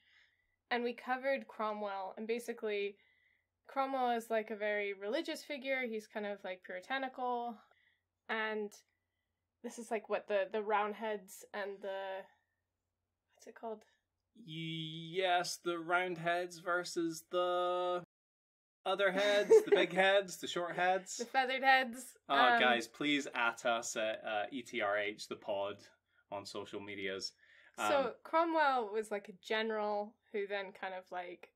And we covered Cromwell, and basically Cromwell is like a very religious figure. He's kind of like puritanical, and this is like what the Roundheads and what's it called? Yes, the Roundheads versus the other heads, the big heads, the short heads. The feathered heads. Oh, guys, please at us at ETRH, the pod, on social medias. So Cromwell was like a general who then kind of like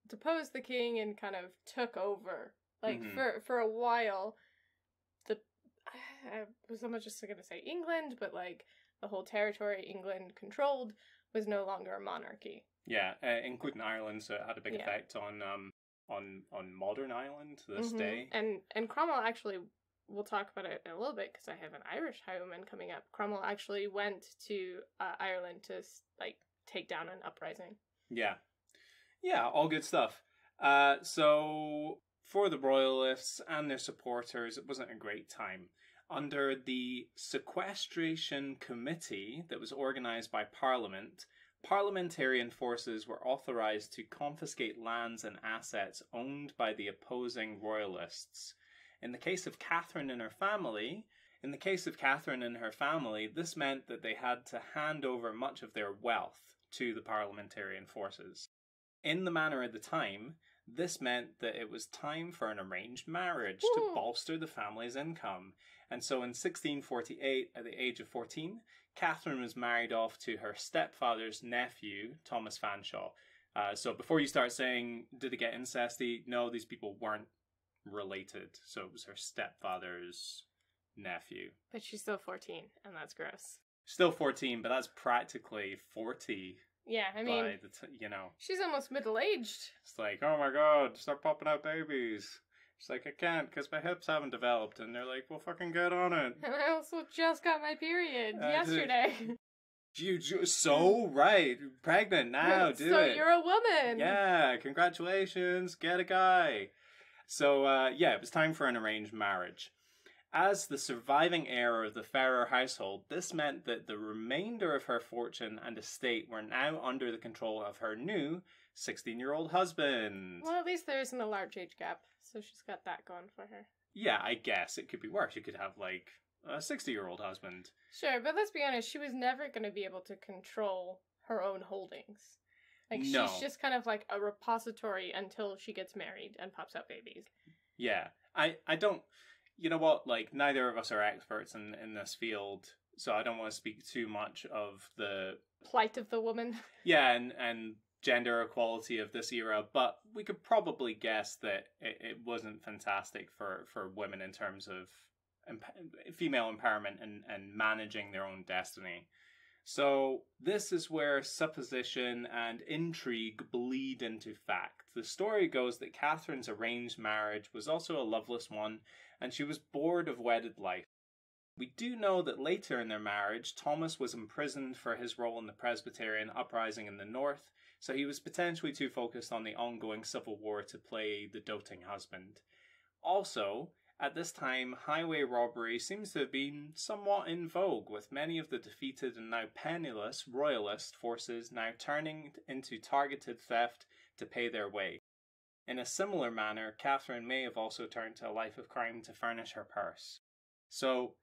deposed the king and kind of took over. Like for a while, I was almost just going to say England, but like the whole territory England controlled was no longer a monarchy. Yeah, including Ireland, so it had a big effect on modern Ireland to this day. And Cromwell actually, we'll talk about it in a little bit because I have an Irish highwayman coming up. Cromwell actually went to Ireland to like take down an uprising. Yeah, all good stuff. So for the royalists and their supporters, it wasn't a great time. Under the Sequestration Committee that was organised by Parliament, parliamentarian forces were authorised to confiscate lands and assets owned by the opposing royalists. In the case of Catherine and her family, this meant that they had to hand over much of their wealth to the parliamentarian forces. In the manner of the time, this meant that it was time for an arranged marriage to bolster the family's income. And so in 1648, at the age of 14, Catherine was married off to her stepfather's nephew, Thomas Fanshawe. So before you start saying, did it get incesty? No, these people weren't related. So it was her stepfather's nephew. But she's still 14, and that's gross. Still 14, but that's practically 40. Yeah, I mean, she's almost middle-aged. It's like, oh my god, start popping out babies. She's like, I can't because my hips haven't developed. And they're like, well, fucking get on it. And I also just got my period yesterday. So right. Pregnant now, do it. So you're a woman. Yeah, congratulations. Get a guy. So, it was time for an arranged marriage. As the surviving heir of the Ferrer household, this meant that the remainder of her fortune and estate were now under the control of her new 16-year-old husband. Well, at least there isn't a large age gap, so she's got that going for her. Yeah, I guess it could be worse. You could have, like, a 60-year-old husband. Sure, but let's be honest, she was never going to be able to control her own holdings. Like, no. She's just kind of like a repository until she gets married and pops out babies. Yeah, I don't... You know what, like, neither of us are experts in this field, so I don't want to speak too much of the... plight of the woman. Yeah, and gender equality of this era, but we could probably guess that it wasn't fantastic for women in terms of female empowerment and managing their own destiny. So this is where supposition and intrigue bleed into fact. The story goes that Catherine's arranged marriage was also a loveless one, and she was bored of wedded life. We do know that later in their marriage, Thomas was imprisoned for his role in the Presbyterian uprising in the north, so he was potentially too focused on the ongoing civil war to play the doting husband. Also, At this time, highway robbery seems to have been somewhat in vogue, with many of the defeated and now penniless royalist forces now turning into targeted theft to pay their way. In a similar manner, Catherine may have also turned to a life of crime to furnish her purse. So,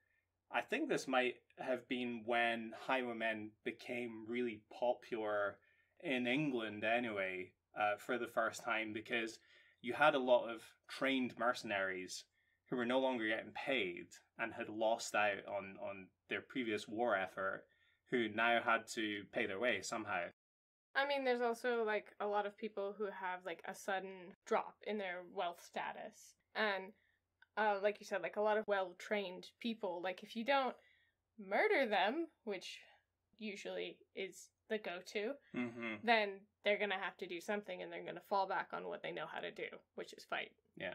I think this might have been when Highwaymen became really popular in England anyway, for the first time, because you had a lot of trained mercenaries who were no longer getting paid and had lost out on their previous war effort, who now had to pay their way somehow. I mean, there's also, like, a lot of people who have, like, a sudden drop in their wealth status. And, like you said, like, a lot of well-trained people, like, if you don't murder them, which usually is the go-to, then they're gonna have to do something, and they're gonna fall back on what they know how to do, which is fight. Yeah.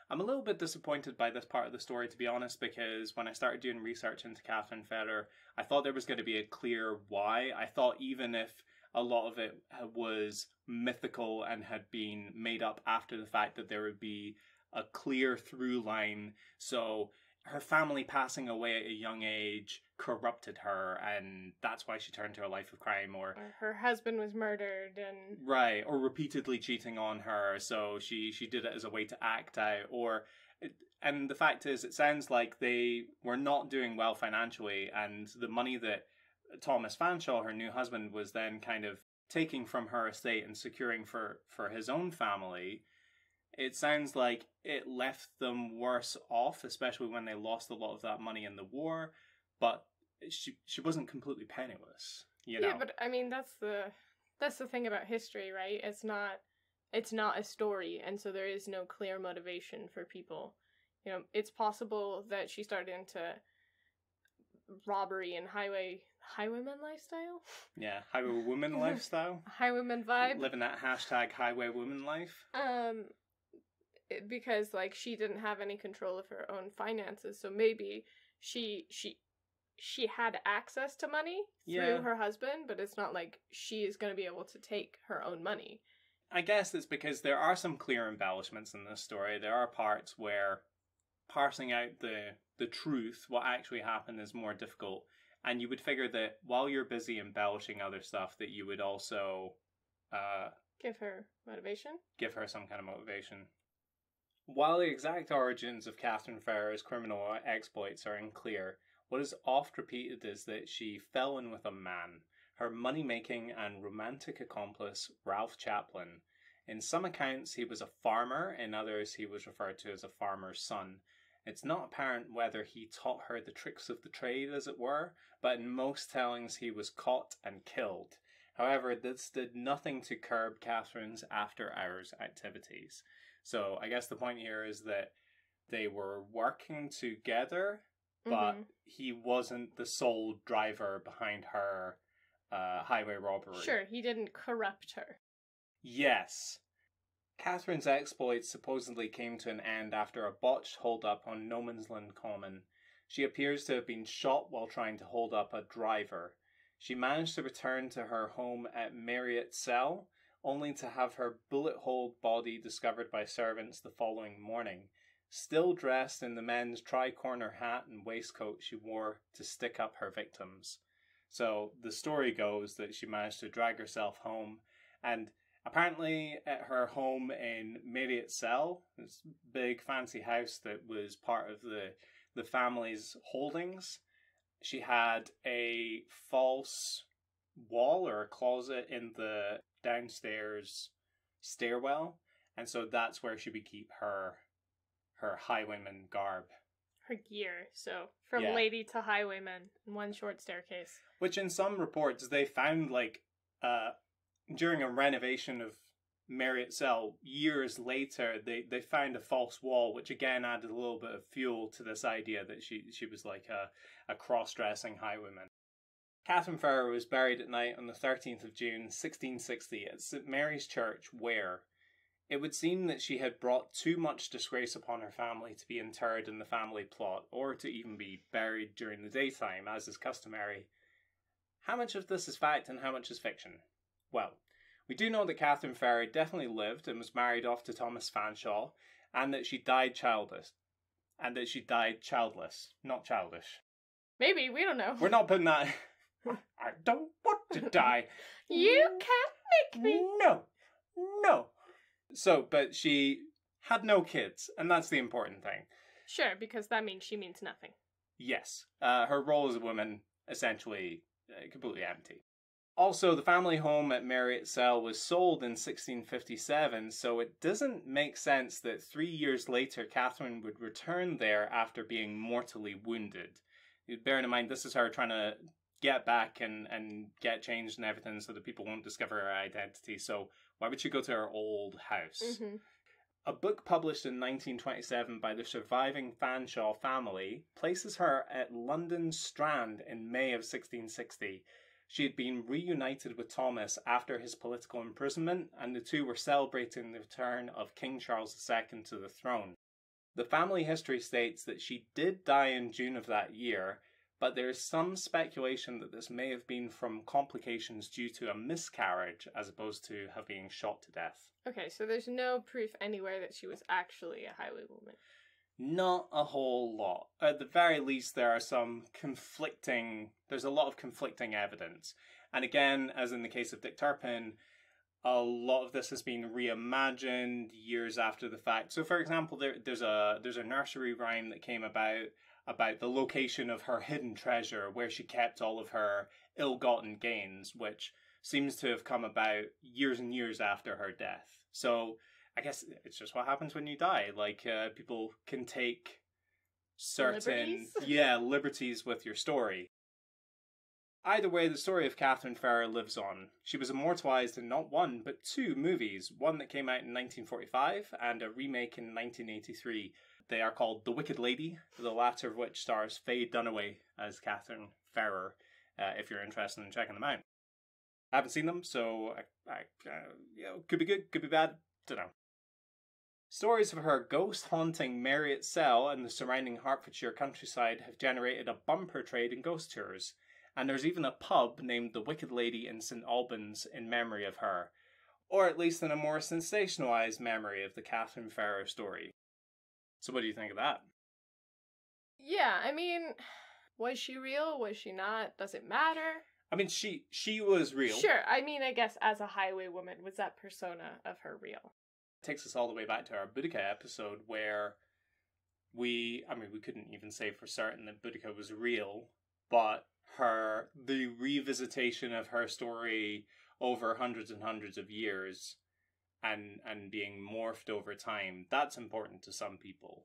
I'm a little bit disappointed by this part of the story, to be honest, because when I started doing research into Catherine Ferrer, I thought there was going to be a clear why. I thought even if a lot of it was mythical and had been made up after the fact, that there would be a clear through line. So her family passing away at a young age corrupted her, and that's why she turned to a life of crime, or her husband was murdered, and right, or repeatedly cheating on her, so she did it as a way to act out, and the fact is, it sounds like they were not doing well financially, and the money that Thomas Fanshawe, her new husband, was then kind of taking from her estate and securing for his own family, it sounds like it left them worse off, especially when they lost a lot of that money in the war. But she wasn't completely penniless, you know. Yeah, but I mean, that's the thing about history, right? It's not a story, and so there is no clear motivation for people. You know, it's possible that she started into robbery and highwayman lifestyle. Yeah, highwaywoman lifestyle. Highwayman vibe. Living that hashtag highwaywoman life. Because like she didn't have any control of her own finances, so maybe she had access to money through her husband, but it's not like she is going to be able to take her own money. I guess it's because there are some clear embellishments in this story. There are parts where parsing out the truth, what actually happened, is more difficult. And you would figure that while you're busy embellishing other stuff, that you would also give her motivation? Give her some kind of motivation. While the exact origins of Catherine Ferrer's criminal exploits are unclear, what is oft repeated is that she fell in with a man, her money-making and romantic accomplice, Ralph Chaplin. In some accounts he was a farmer, in others he was referred to as a farmer's son. It's not apparent whether he taught her the tricks of the trade, as it were, but in most tellings he was caught and killed. However, this did nothing to curb Catherine's after-hours activities. So I guess the point here is that they were working together, but he wasn't the sole driver behind her highway robbery. Sure, he didn't corrupt her. Yes. Catherine's exploits supposedly came to an end after a botched hold-up on Nomansland Common. She appears to have been shot while trying to hold up a driver. She managed to return to her home at Marriott Cell, only to have her bullet-holed body discovered by servants the following morning, still dressed in the men's tri-corner hat and waistcoat she wore to stick up her victims. So the story goes that she managed to drag herself home, and apparently at her home in Marriott Cell, this big fancy house that was part of the family's holdings, she had a false wall or a closet in the downstairs stairwell, and so that's where she would keep her highwayman garb. Her gear, so from lady to highwayman in one short staircase. Which in some reports they found, like, during a renovation of Marriott Cell years later, they found a false wall, which again added a little bit of fuel to this idea that she was like a cross-dressing highwayman. Catherine Ferrer was buried at night on the 13th of June 1660 at St Mary's Church, Ware. It would seem that she had brought too much disgrace upon her family to be interred in the family plot, or to even be buried during the daytime, as is customary. How much of this is fact and how much is fiction? Well, we do know that Catherine Ferrer definitely lived and was married off to Thomas Fanshawe, and that she died childless. and that she died childless, not childish. Maybe, we don't know. We're not putting that... I don't want to die. You can't make me. No. No. So, but she had no kids, and that's the important thing. Sure, because that means she means nothing. Yes. Her role as a woman, essentially, completely empty. Also, the family home at Marriott Cell was sold in 1657, so it doesn't make sense that 3 years later Catherine would return there after being mortally wounded. Bearing in mind, this is her trying to get back and get changed and everything so that people won't discover her identity. So why would she go to her old house? Mm-hmm. A book published in 1927 by the surviving Fanshawe family places her at London Strand in May of 1660. She had been reunited with Thomas after his political imprisonment, and the two were celebrating the return of King Charles II to the throne. The family history states that she did die in June of that year, but there is some speculation that this may have been from complications due to a miscarriage as opposed to her being shot to death. Okay, so there's no proof anywhere that she was actually a highwaywoman. Not a whole lot. At the very least, there's a lot of conflicting evidence. And again, as in the case of Dick Turpin, a lot of this has been reimagined years after the fact. So, for example, there's a nursery rhyme that came about the location of her hidden treasure, where she kept all of her ill-gotten gains, which seems to have come about years and years after her death. So I guess it's just what happens when you die. Like, people can take certain liberties with your story. Either way, the story of Catherine Farrer lives on. She was immortalised in not one, but two movies, one that came out in 1945 and a remake in 1983. They are called The Wicked Lady, the latter of which stars Faye Dunaway as Catherine Farrer, if you're interested in checking them out. I haven't seen them, so could be good, could be bad, don't know. Stories of her ghost-haunting Marriott Cell and the surrounding Hertfordshire countryside have generated a bumper trade in ghost tours, and there's even a pub named The Wicked Lady in St Albans in memory of her, or at least in a more sensationalised memory of the Catherine Farrer story. So what do you think of that? Yeah, I mean, was she real? Was she not? Does it matter? I mean, she was real. Sure, I mean, I guess as a highwaywoman, was that persona of her real? It takes us all the way back to our Boudica episode where we couldn't even say for certain that Boudica was real, but the revisitation of her story over hundreds and hundreds of years and being morphed over time, that's important to some people.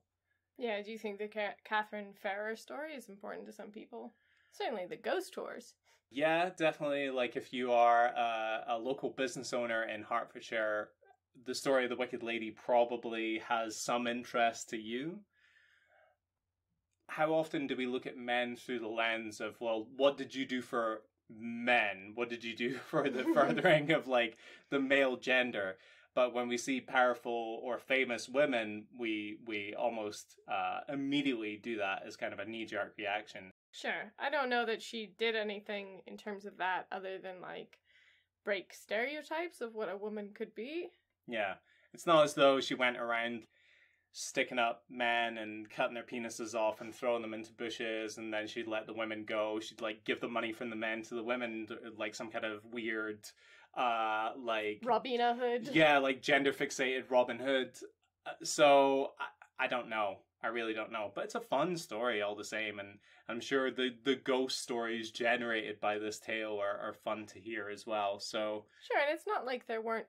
Yeah, do you think the Catherine Farrer story is important to some people? Certainly the ghost tours. Yeah, definitely. Like, if you are a local business owner in Hertfordshire, the story of the Wicked Lady probably has some interest to you. How often do we look at men through the lens of, well, what did you do for men? What did you do for the furthering of, like, the male gender? But when we see powerful or famous women, we almost immediately do that as kind of a knee-jerk reaction. Sure. I don't know that she did anything in terms of that other than, like, break stereotypes of what a woman could be. Yeah. It's not as though she went around sticking up men and cutting their penises off and throwing them into bushes, and then she'd let the women go. She'd, like, give the money from the men to the women, like some kind of weird, like... Robin Hood. Yeah, like gender-fixated Robin Hood. So, I don't know. I really don't know. But it's a fun story all the same, and I'm sure the ghost stories generated by this tale are fun to hear as well. So sure, and it's not like there weren't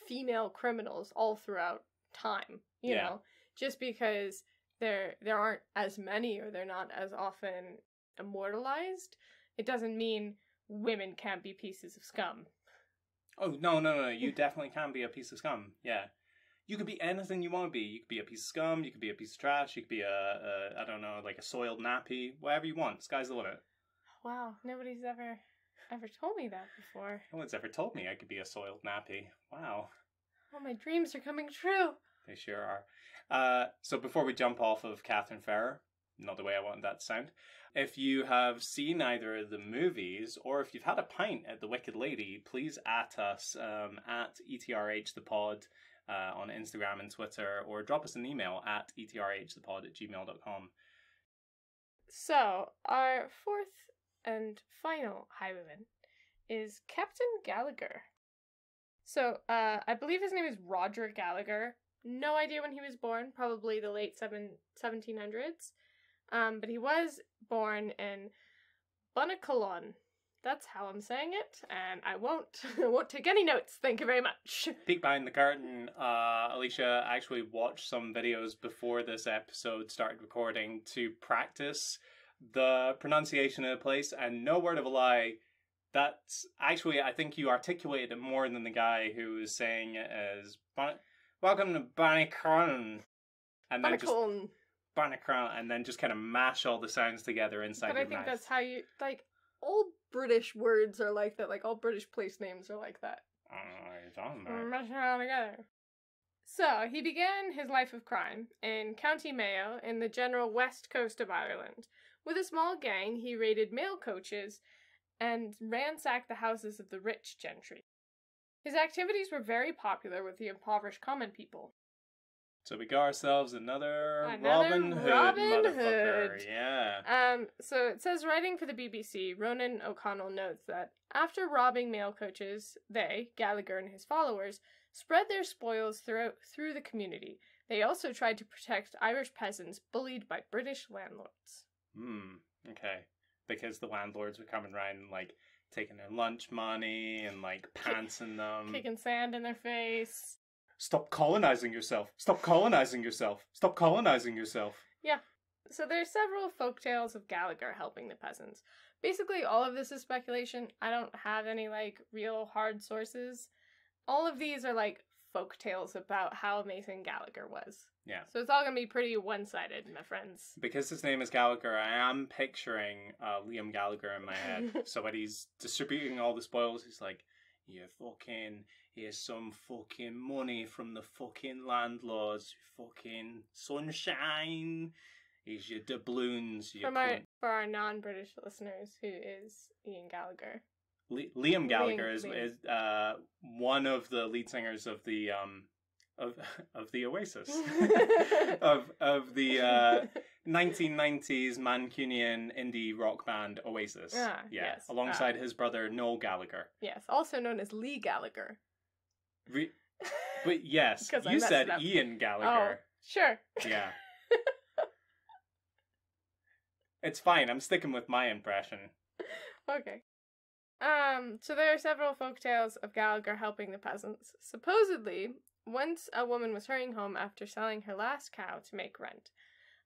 female criminals all throughout time, you know. Just because there aren't as many or they're not as often immortalized, it doesn't mean women can't be pieces of scum. Oh, no. You definitely can be a piece of scum. Yeah. You could be anything you want to be. You could be a piece of scum, you could be a piece of trash, you could be I don't know, like a soiled nappy, whatever you want. Sky's the limit. Wow, nobody's ever told me that before. No one's ever told me I could be a soiled nappy. Wow. Oh, my dreams are coming true. They sure are. So before we jump off of Catherine Farrer, not the way I wanted that to sound, if you have seen either of the movies, or if you've had a pint at The Wicked Lady, please at us, at ETRH the pod. on Instagram and Twitter, or drop us an email at etrhthepod@gmail.com. So, our fourth and final Highwayman is Captain Gallagher. So, I believe his name is Roger Gallagher. No idea when he was born, probably the late 1700s. But he was born in Bunnacolon. That's how I'm saying it, and I won't take any notes. Thank you very much. Peek behind the curtain. Alisha actually watched some videos before this episode started recording to practice the pronunciation of the place, and no word of a lie, that's actually, I think you articulated it more than the guy who was saying it as welcome to Bunnacolon, and then just Bunnacolon, and then just kind of mash all the sounds together inside your mouth. But I think that's how you, like, all British words are like that. Like, all British place names are like that. I don't know what you're talking about. Mash it all together. So, he began his life of crime in County Mayo in the general west coast of Ireland. With a small gang, he raided mail coaches and ransacked the houses of the rich gentry. His activities were very popular with the impoverished common people. So we got ourselves another Robin Hood motherfucker. Yeah. So it says, writing for the BBC, Ronan O'Connell notes that after robbing mail coaches, they, Gallagher and his followers, spread their spoils through the community. They also tried to protect Irish peasants bullied by British landlords. Okay. Because the landlords were coming around and, like, taking their lunch money and, like, pantsing them. Kicking sand in their face. Stop colonizing yourself. Stop colonizing yourself. Stop colonizing yourself. Yeah. So there are several folktales of Gallagher helping the peasants. Basically, all of this is speculation. I don't have any, like, real hard sources. All of these are, like, folktales about how amazing Gallagher was. Yeah. So it's all going to be pretty one-sided, my friends. Because his name is Gallagher, I am picturing Liam Gallagher in my head. So when he's distributing all the spoils, he's like, yeah, fucking, here's some fucking money from the fucking landlords, fucking sunshine. Here's your doubloons. For our non-British listeners, who is Ian Gallagher? Liam Gallagher is one of the lead singers of the of the Oasis of the 1990s Mancunian indie rock band Oasis. Yes. Alongside his brother Noel Gallagher. Yes, also known as Lee Gallagher. But yes, you said Ian Gallagher. Oh, sure. Yeah. It's fine. I'm sticking with my impression. Okay. So there are several folktales of Gallagher helping the peasants. Supposedly, once a woman was hurrying home after selling her last cow to make rent.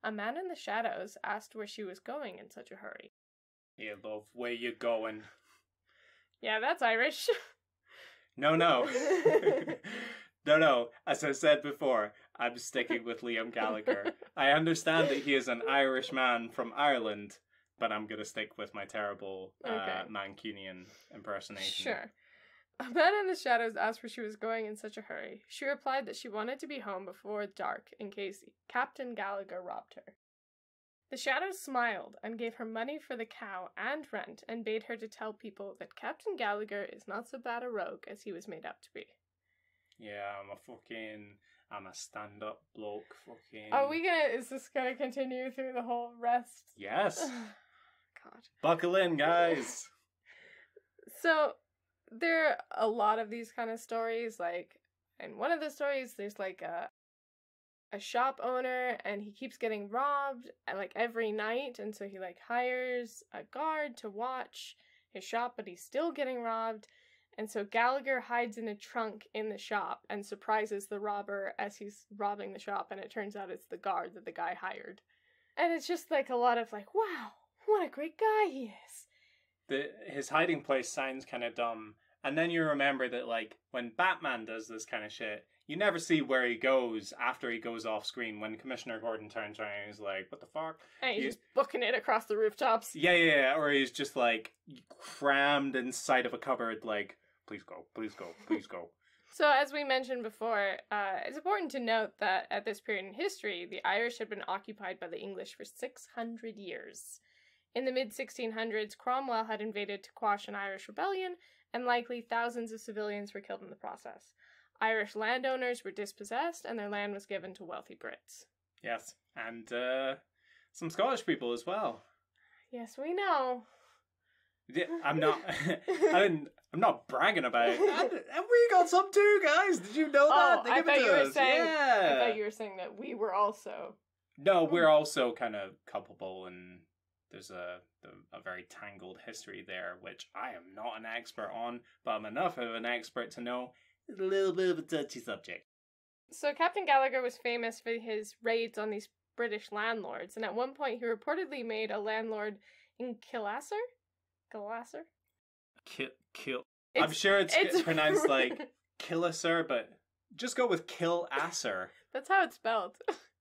A man in the shadows asked where she was going in such a hurry. Yeah, love, where you going? Yeah, that's Irish. No. No. As I said before, I'm sticking with Liam Gallagher. I understand that he is an Irish man from Ireland, but I'm going to stick with my terrible Mancunian impersonation. Sure. A man in the shadows asked where she was going in such a hurry. She replied that she wanted to be home before dark in case Captain Gallagher robbed her. The shadows smiled and gave her money for the cow and rent and bade her to tell people that Captain Gallagher is not so bad a rogue as he was made out to be. Yeah, I'm a stand-up bloke, is this gonna continue through the whole rest? Yes. God. Buckle in, guys. So, there are a lot of these kind of stories, like, in one of the stories, there's, like, a shop owner, and he keeps getting robbed, like, every night, and so he, like, hires a guard to watch his shop, but he's still getting robbed, and so Gallagher hides in a trunk in the shop and surprises the robber as he's robbing the shop, and it turns out it's the guard that the guy hired. And it's just, like, a lot of, like, wow, what a great guy he is. His hiding place sounds kind of dumb, and then you remember that, like, when Batman does this kind of shit, you never see where he goes after he goes off screen. When Commissioner Gordon turns around and he's like, what the fuck? And he's just booking it across the rooftops. Yeah, or he's just, like, crammed inside of a cupboard, like, please go. So, as we mentioned before, it's important to note that at this period in history, the Irish had been occupied by the English for 600 years. In the mid-1600s, Cromwell had invaded to quash an Irish rebellion, and likely thousands of civilians were killed in the process. Irish landowners were dispossessed and their land was given to wealthy Brits. Yes, and some Scottish people as well. Yes, we know. Yeah, I'm not. I'm not bragging about it. And we got some too, guys. Did you know that? I thought you were saying. Yeah. I thought you were saying that we were also. No, we're also kind of culpable, and there's a very tangled history there, which I am not an expert on, but I'm enough of an expert to know it's a little bit of a touchy subject. So Captain Gallagher was famous for his raids on these British landlords, and at one point he reportedly made a landlord in Killasser? Kill. I'm sure it's pronounced like Killasser, but just go with Killasser. That's how it's spelled.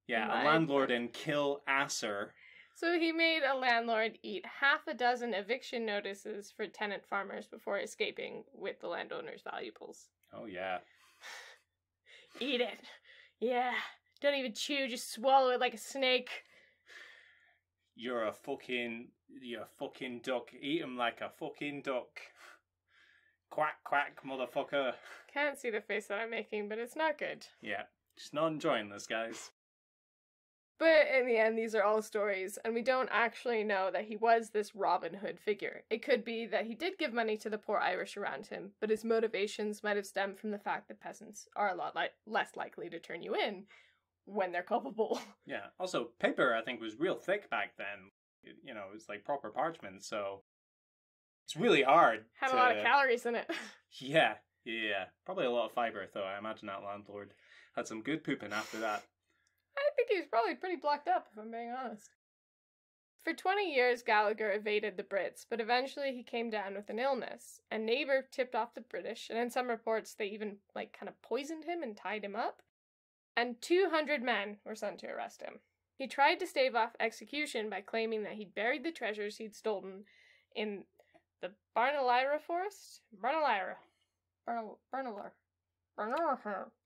Yeah, a landlord in Killasser. So he made a landlord eat half a dozen eviction notices for tenant farmers before escaping with the landowner's valuables. Oh, yeah. Eat it. Yeah. Don't even chew, just swallow it like a snake. You're a fucking duck. Eat him like a fucking duck. Quack, quack, motherfucker. Can't see the face that I'm making, but it's not good. Yeah, just not enjoying this, guys. But in the end, these are all stories, and we don't actually know that he was this Robin Hood figure. It could be that he did give money to the poor Irish around him, but his motivations might have stemmed from the fact that peasants are a lot less likely to turn you in when they're culpable. Yeah, also, paper, I think, was real thick back then. You know, it was like proper parchment, so it's really hard. Had a lot of calories in it. Yeah. Probably a lot of fibre, though. I imagine that landlord had some good pooping after that. I think he was probably pretty blocked up, if I'm being honest. For 20 years, Gallagher evaded the Brits, but eventually he came down with an illness. A neighbour tipped off the British, and in some reports they even, kind of poisoned him and tied him up. And 200 men were sent to arrest him. He tried to stave off execution by claiming that he'd buried the treasures he'd stolen in the Barnalira forest? Barnalira.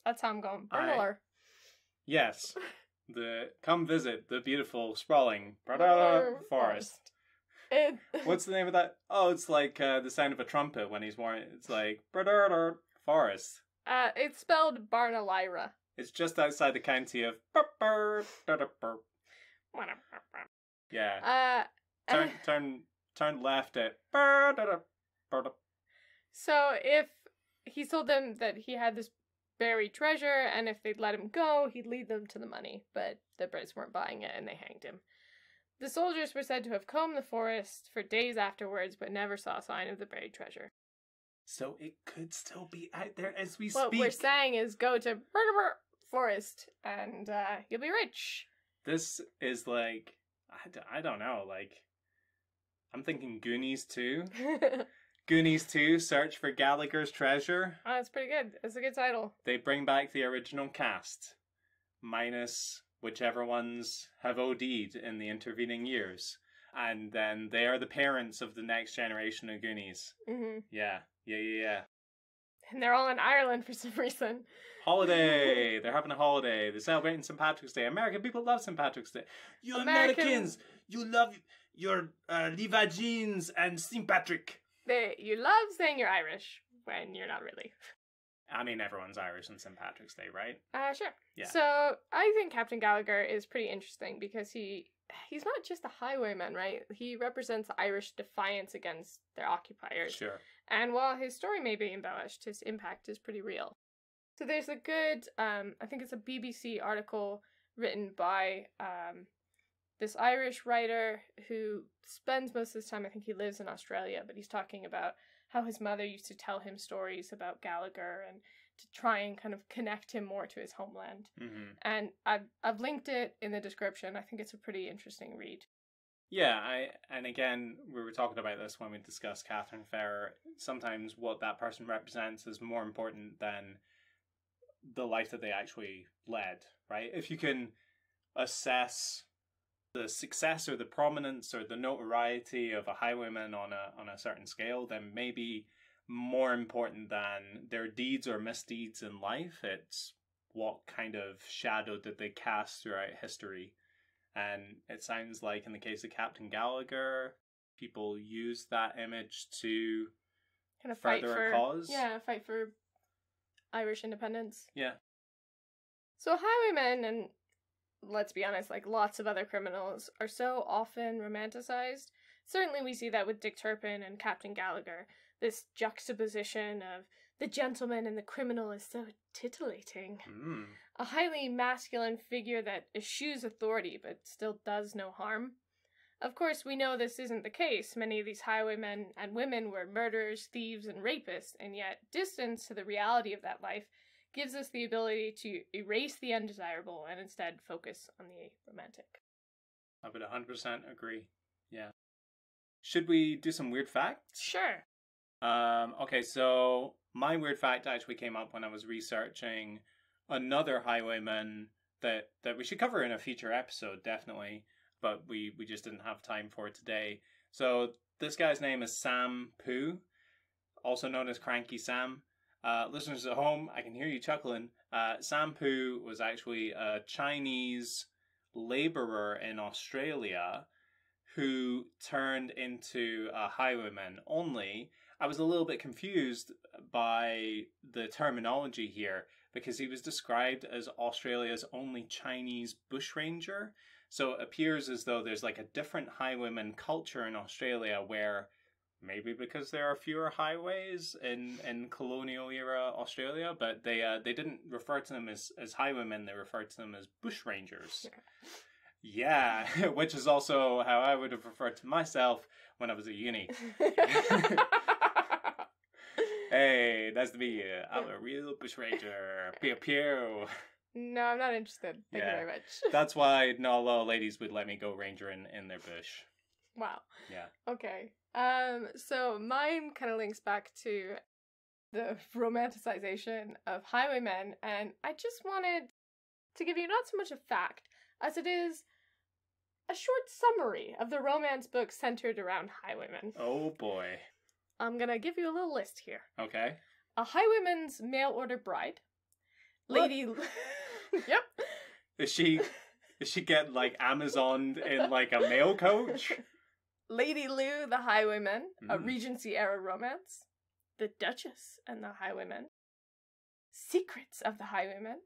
That's how I'm going. Barnalira. Yes. Come visit the beautiful, sprawling forest. What's the name of that? Oh, it's like the sound of a trumpet when he's wearing. It's like forest. It's spelled Barnalira. It's just outside the county of. Yeah. Turn left at. So if he told them that he had this buried treasure, and if they'd let him go, he'd lead them to the money, but the Brits weren't buying it, and they hanged him. The soldiers were said to have combed the forest for days afterwards, but never saw a sign of the buried treasure. So it could still be out there as we speak. What we're saying is go to forest, and you'll be rich. This is like, I don't know, like, I'm thinking Goonies 2. Goonies 2, Search for Gallagher's Treasure. Oh, that's pretty good. It's a good title. They bring back the original cast, minus whichever ones have OD'd in the intervening years. And then they are the parents of the next generation of Goonies. Mm-hmm. Yeah. And they're all in Ireland for some reason. Holiday! They're having a holiday. They're celebrating St. Patrick's Day. American people love St. Patrick's Day. You Americans, you love your Levi jeans and St. Patrick. You love saying you're Irish when you're not really. I mean, everyone's Irish on St. Patrick's Day, right? Sure. Yeah. So I think Captain Gallagher is pretty interesting because he's not just a highwayman, right? He represents Irish defiance against their occupiers. Sure. And while his story may be embellished, his impact is pretty real. So there's a good, I think it's a BBC article written by this Irish writer who spends most of his time, I think he lives in Australia, but he's talking about how his mother used to tell him stories about Gallagher and to try and kind of connect him more to his homeland. Mm-hmm. And I've linked it in the description. I think it's a pretty interesting read. Yeah, and again, we were talking about this when we discussed Catherine Ferrer. Sometimes what that person represents is more important than the life that they actually led, right? If you can assess the success or the prominence or the notoriety of a highwayman on a certain scale, then maybe more important than their deeds or misdeeds in life, it's what kind of shadow did they cast throughout history. And it sounds like in the case of Captain Gallagher, people use that image to kind of further a cause. Yeah, fight for Irish independence. Yeah. So highwaymen, and let's be honest, like lots of other criminals, are so often romanticized. Certainly we see that with Dick Turpin and Captain Gallagher. This juxtaposition of the gentleman and the criminal is so titillating. A highly masculine figure that eschews authority but still does no harm. Of course, we know this isn't the case. Many of these highwaymen and women were murderers, thieves, and rapists, and yet distance to the reality of that life gives us the ability to erase the undesirable and instead focus on the romantic. I would 100% agree. Yeah. Should we do some weird facts? Sure. Okay, so my weird fact actually came up when I was researching another highwayman that we should cover in a future episode, definitely, but we just didn't have time for it today. So this guy's name is Sam Poo, also known as Cranky Sam. Listeners at home, I can hear you chuckling. Sam Poo was actually a Chinese laborer in Australia who turned into a highwayman. Only, I was a little bit confused by the terminology here because he was described as Australia's only Chinese bushranger. So it appears as though there's like a different highwayman culture in Australia where, maybe because there are fewer highways in colonial era Australia, but they didn't refer to them as highwaymen, they referred to them as bushrangers. Yeah, which is also how I would have referred to myself when I was at uni. Hey, nice to meet you. I'm a real bushranger. Pew pew. No, I'm not interested. Thank you very much. That's why not a lot of ladies would let me go ranger in their bush. Wow. Yeah. Okay. So mine kind of links back to the romanticization of highwaymen, and I just wanted to give you not so much a fact as it is a short summary of the romance book centered around highwaymen. Oh boy. I'm gonna give you a little list here. Okay. A highwayman's mail order bride. Lady. Yep. Is she getting like Amazoned in like a mail coach? Lady Lou, the Highwayman, a Regency era romance. The Duchess and the Highwayman. Secrets of the Highwayman.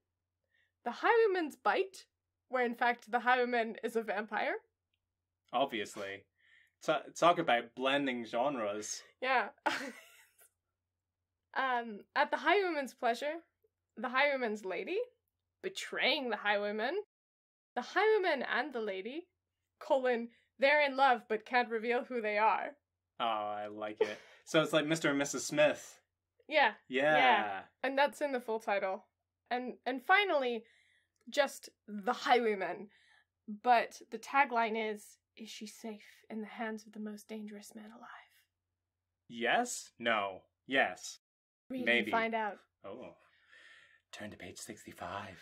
The Highwayman's Bite, where in fact the Highwayman is a vampire. Obviously. Talk about blending genres. Yeah. At the Highwayman's Pleasure, the Highwayman's Lady, Betraying the Highwayman, the Highwayman and the Lady, they're in love but can't reveal who they are. Oh, I like it. So it's like Mr. and Mrs. Smith. Yeah. Yeah. And that's in the full title. And finally, just the Highwayman. But the tagline is she safe in the hands of the most dangerous man alive? Yes? No. Yes. Read Maybe. and find out. Oh. Turn to page 65.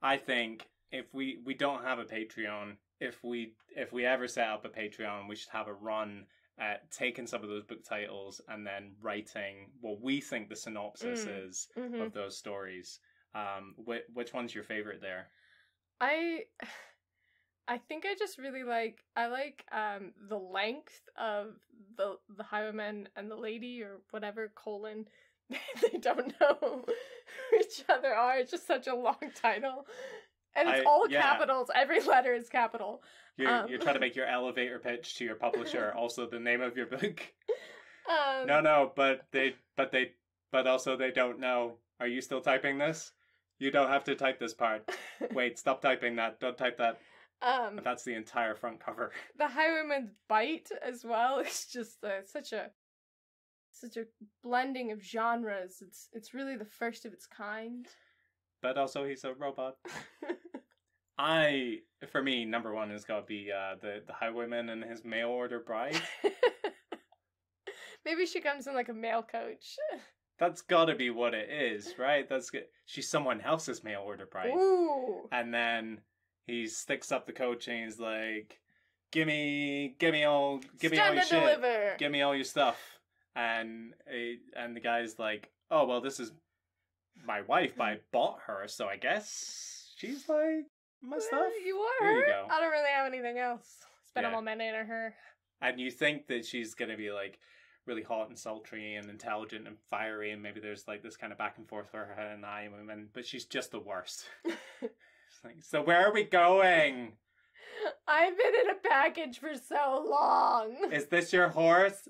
I think if we don't have a Patreon, if we ever set up a Patreon, we should have a run at taking some of those book titles and then writing what we think the synopsis is of those stories. Which one's your favorite there? I think I just really like the length of the Highwayman and the Lady or whatever, they don't know who each other are. It's just such a long title. And it's all capitals. Every letter is capital. You're trying to make your elevator pitch to your publisher also the name of your book. No, but also they don't know. Are you still typing this? You don't have to type this part. Wait, stop typing that. Don't type that. That's the entire front cover. The Highwayman's Bite as well is just such a blending of genres. It's really the first of its kind. But also he's a robot. For me, number one has got to be the Highwayman and his mail order bride. Maybe she comes in like a mail coach. That's got to be what it is, right? She's someone else's mail order bride. Ooh. And then he sticks up the coach and he's like, "Give me all your shit. Deliver. Give me all your stuff." And the guy's like, "Oh well, this is my wife, but I bought her, so I guess she's like my stuff." You want Here her? you go. I don't really have anything else. Spend all my money on her. And you think that she's gonna be like, really hot and sultry and intelligent and fiery, and maybe there's like this kind of back and forth for her and Highwaymen, but she's just the worst. It's like, so where are we going? I've been in a package for so long. Is this your horse?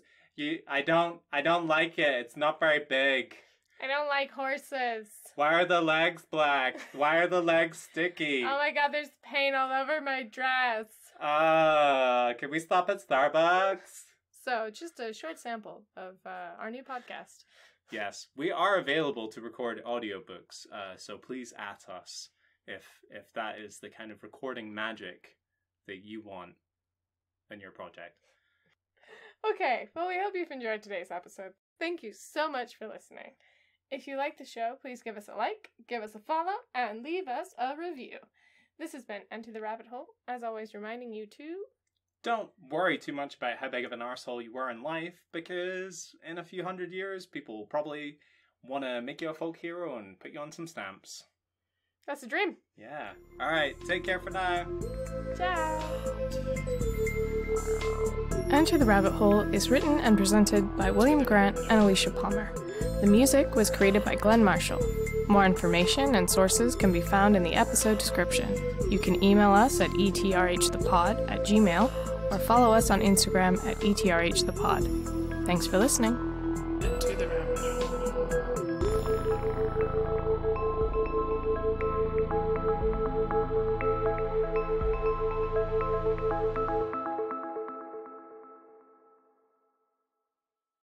I don't like it. It's not very big. I don't like horses. Why are the legs black? Why are the legs sticky? Oh my god, there's paint all over my dress. Can we stop at Starbucks? So, just a short sample of our new podcast. Yes, we are available to record audiobooks, so please at us if that is the kind of recording magic that you want in your project. Okay, well, we hope you've enjoyed today's episode. Thank you so much for listening. If you like the show, please give us a like, give us a follow, and leave us a review. This has been Enter the Rabbit Hole, as always reminding you to... Don't worry too much about how big of an arsehole you were in life, because in a few hundred years, people will probably want to make you a folk hero and put you on some stamps. That's a dream. Yeah. Alright, take care for now. Ciao. Enter the Rabbit Hole is written and presented by William Grant and Alisha Palmer. The music was created by Glenn Marshall. More information and sources can be found in the episode description. You can email us at etrhthepod@gmail.com or follow us on Instagram at etrhthepod. Thanks for listening.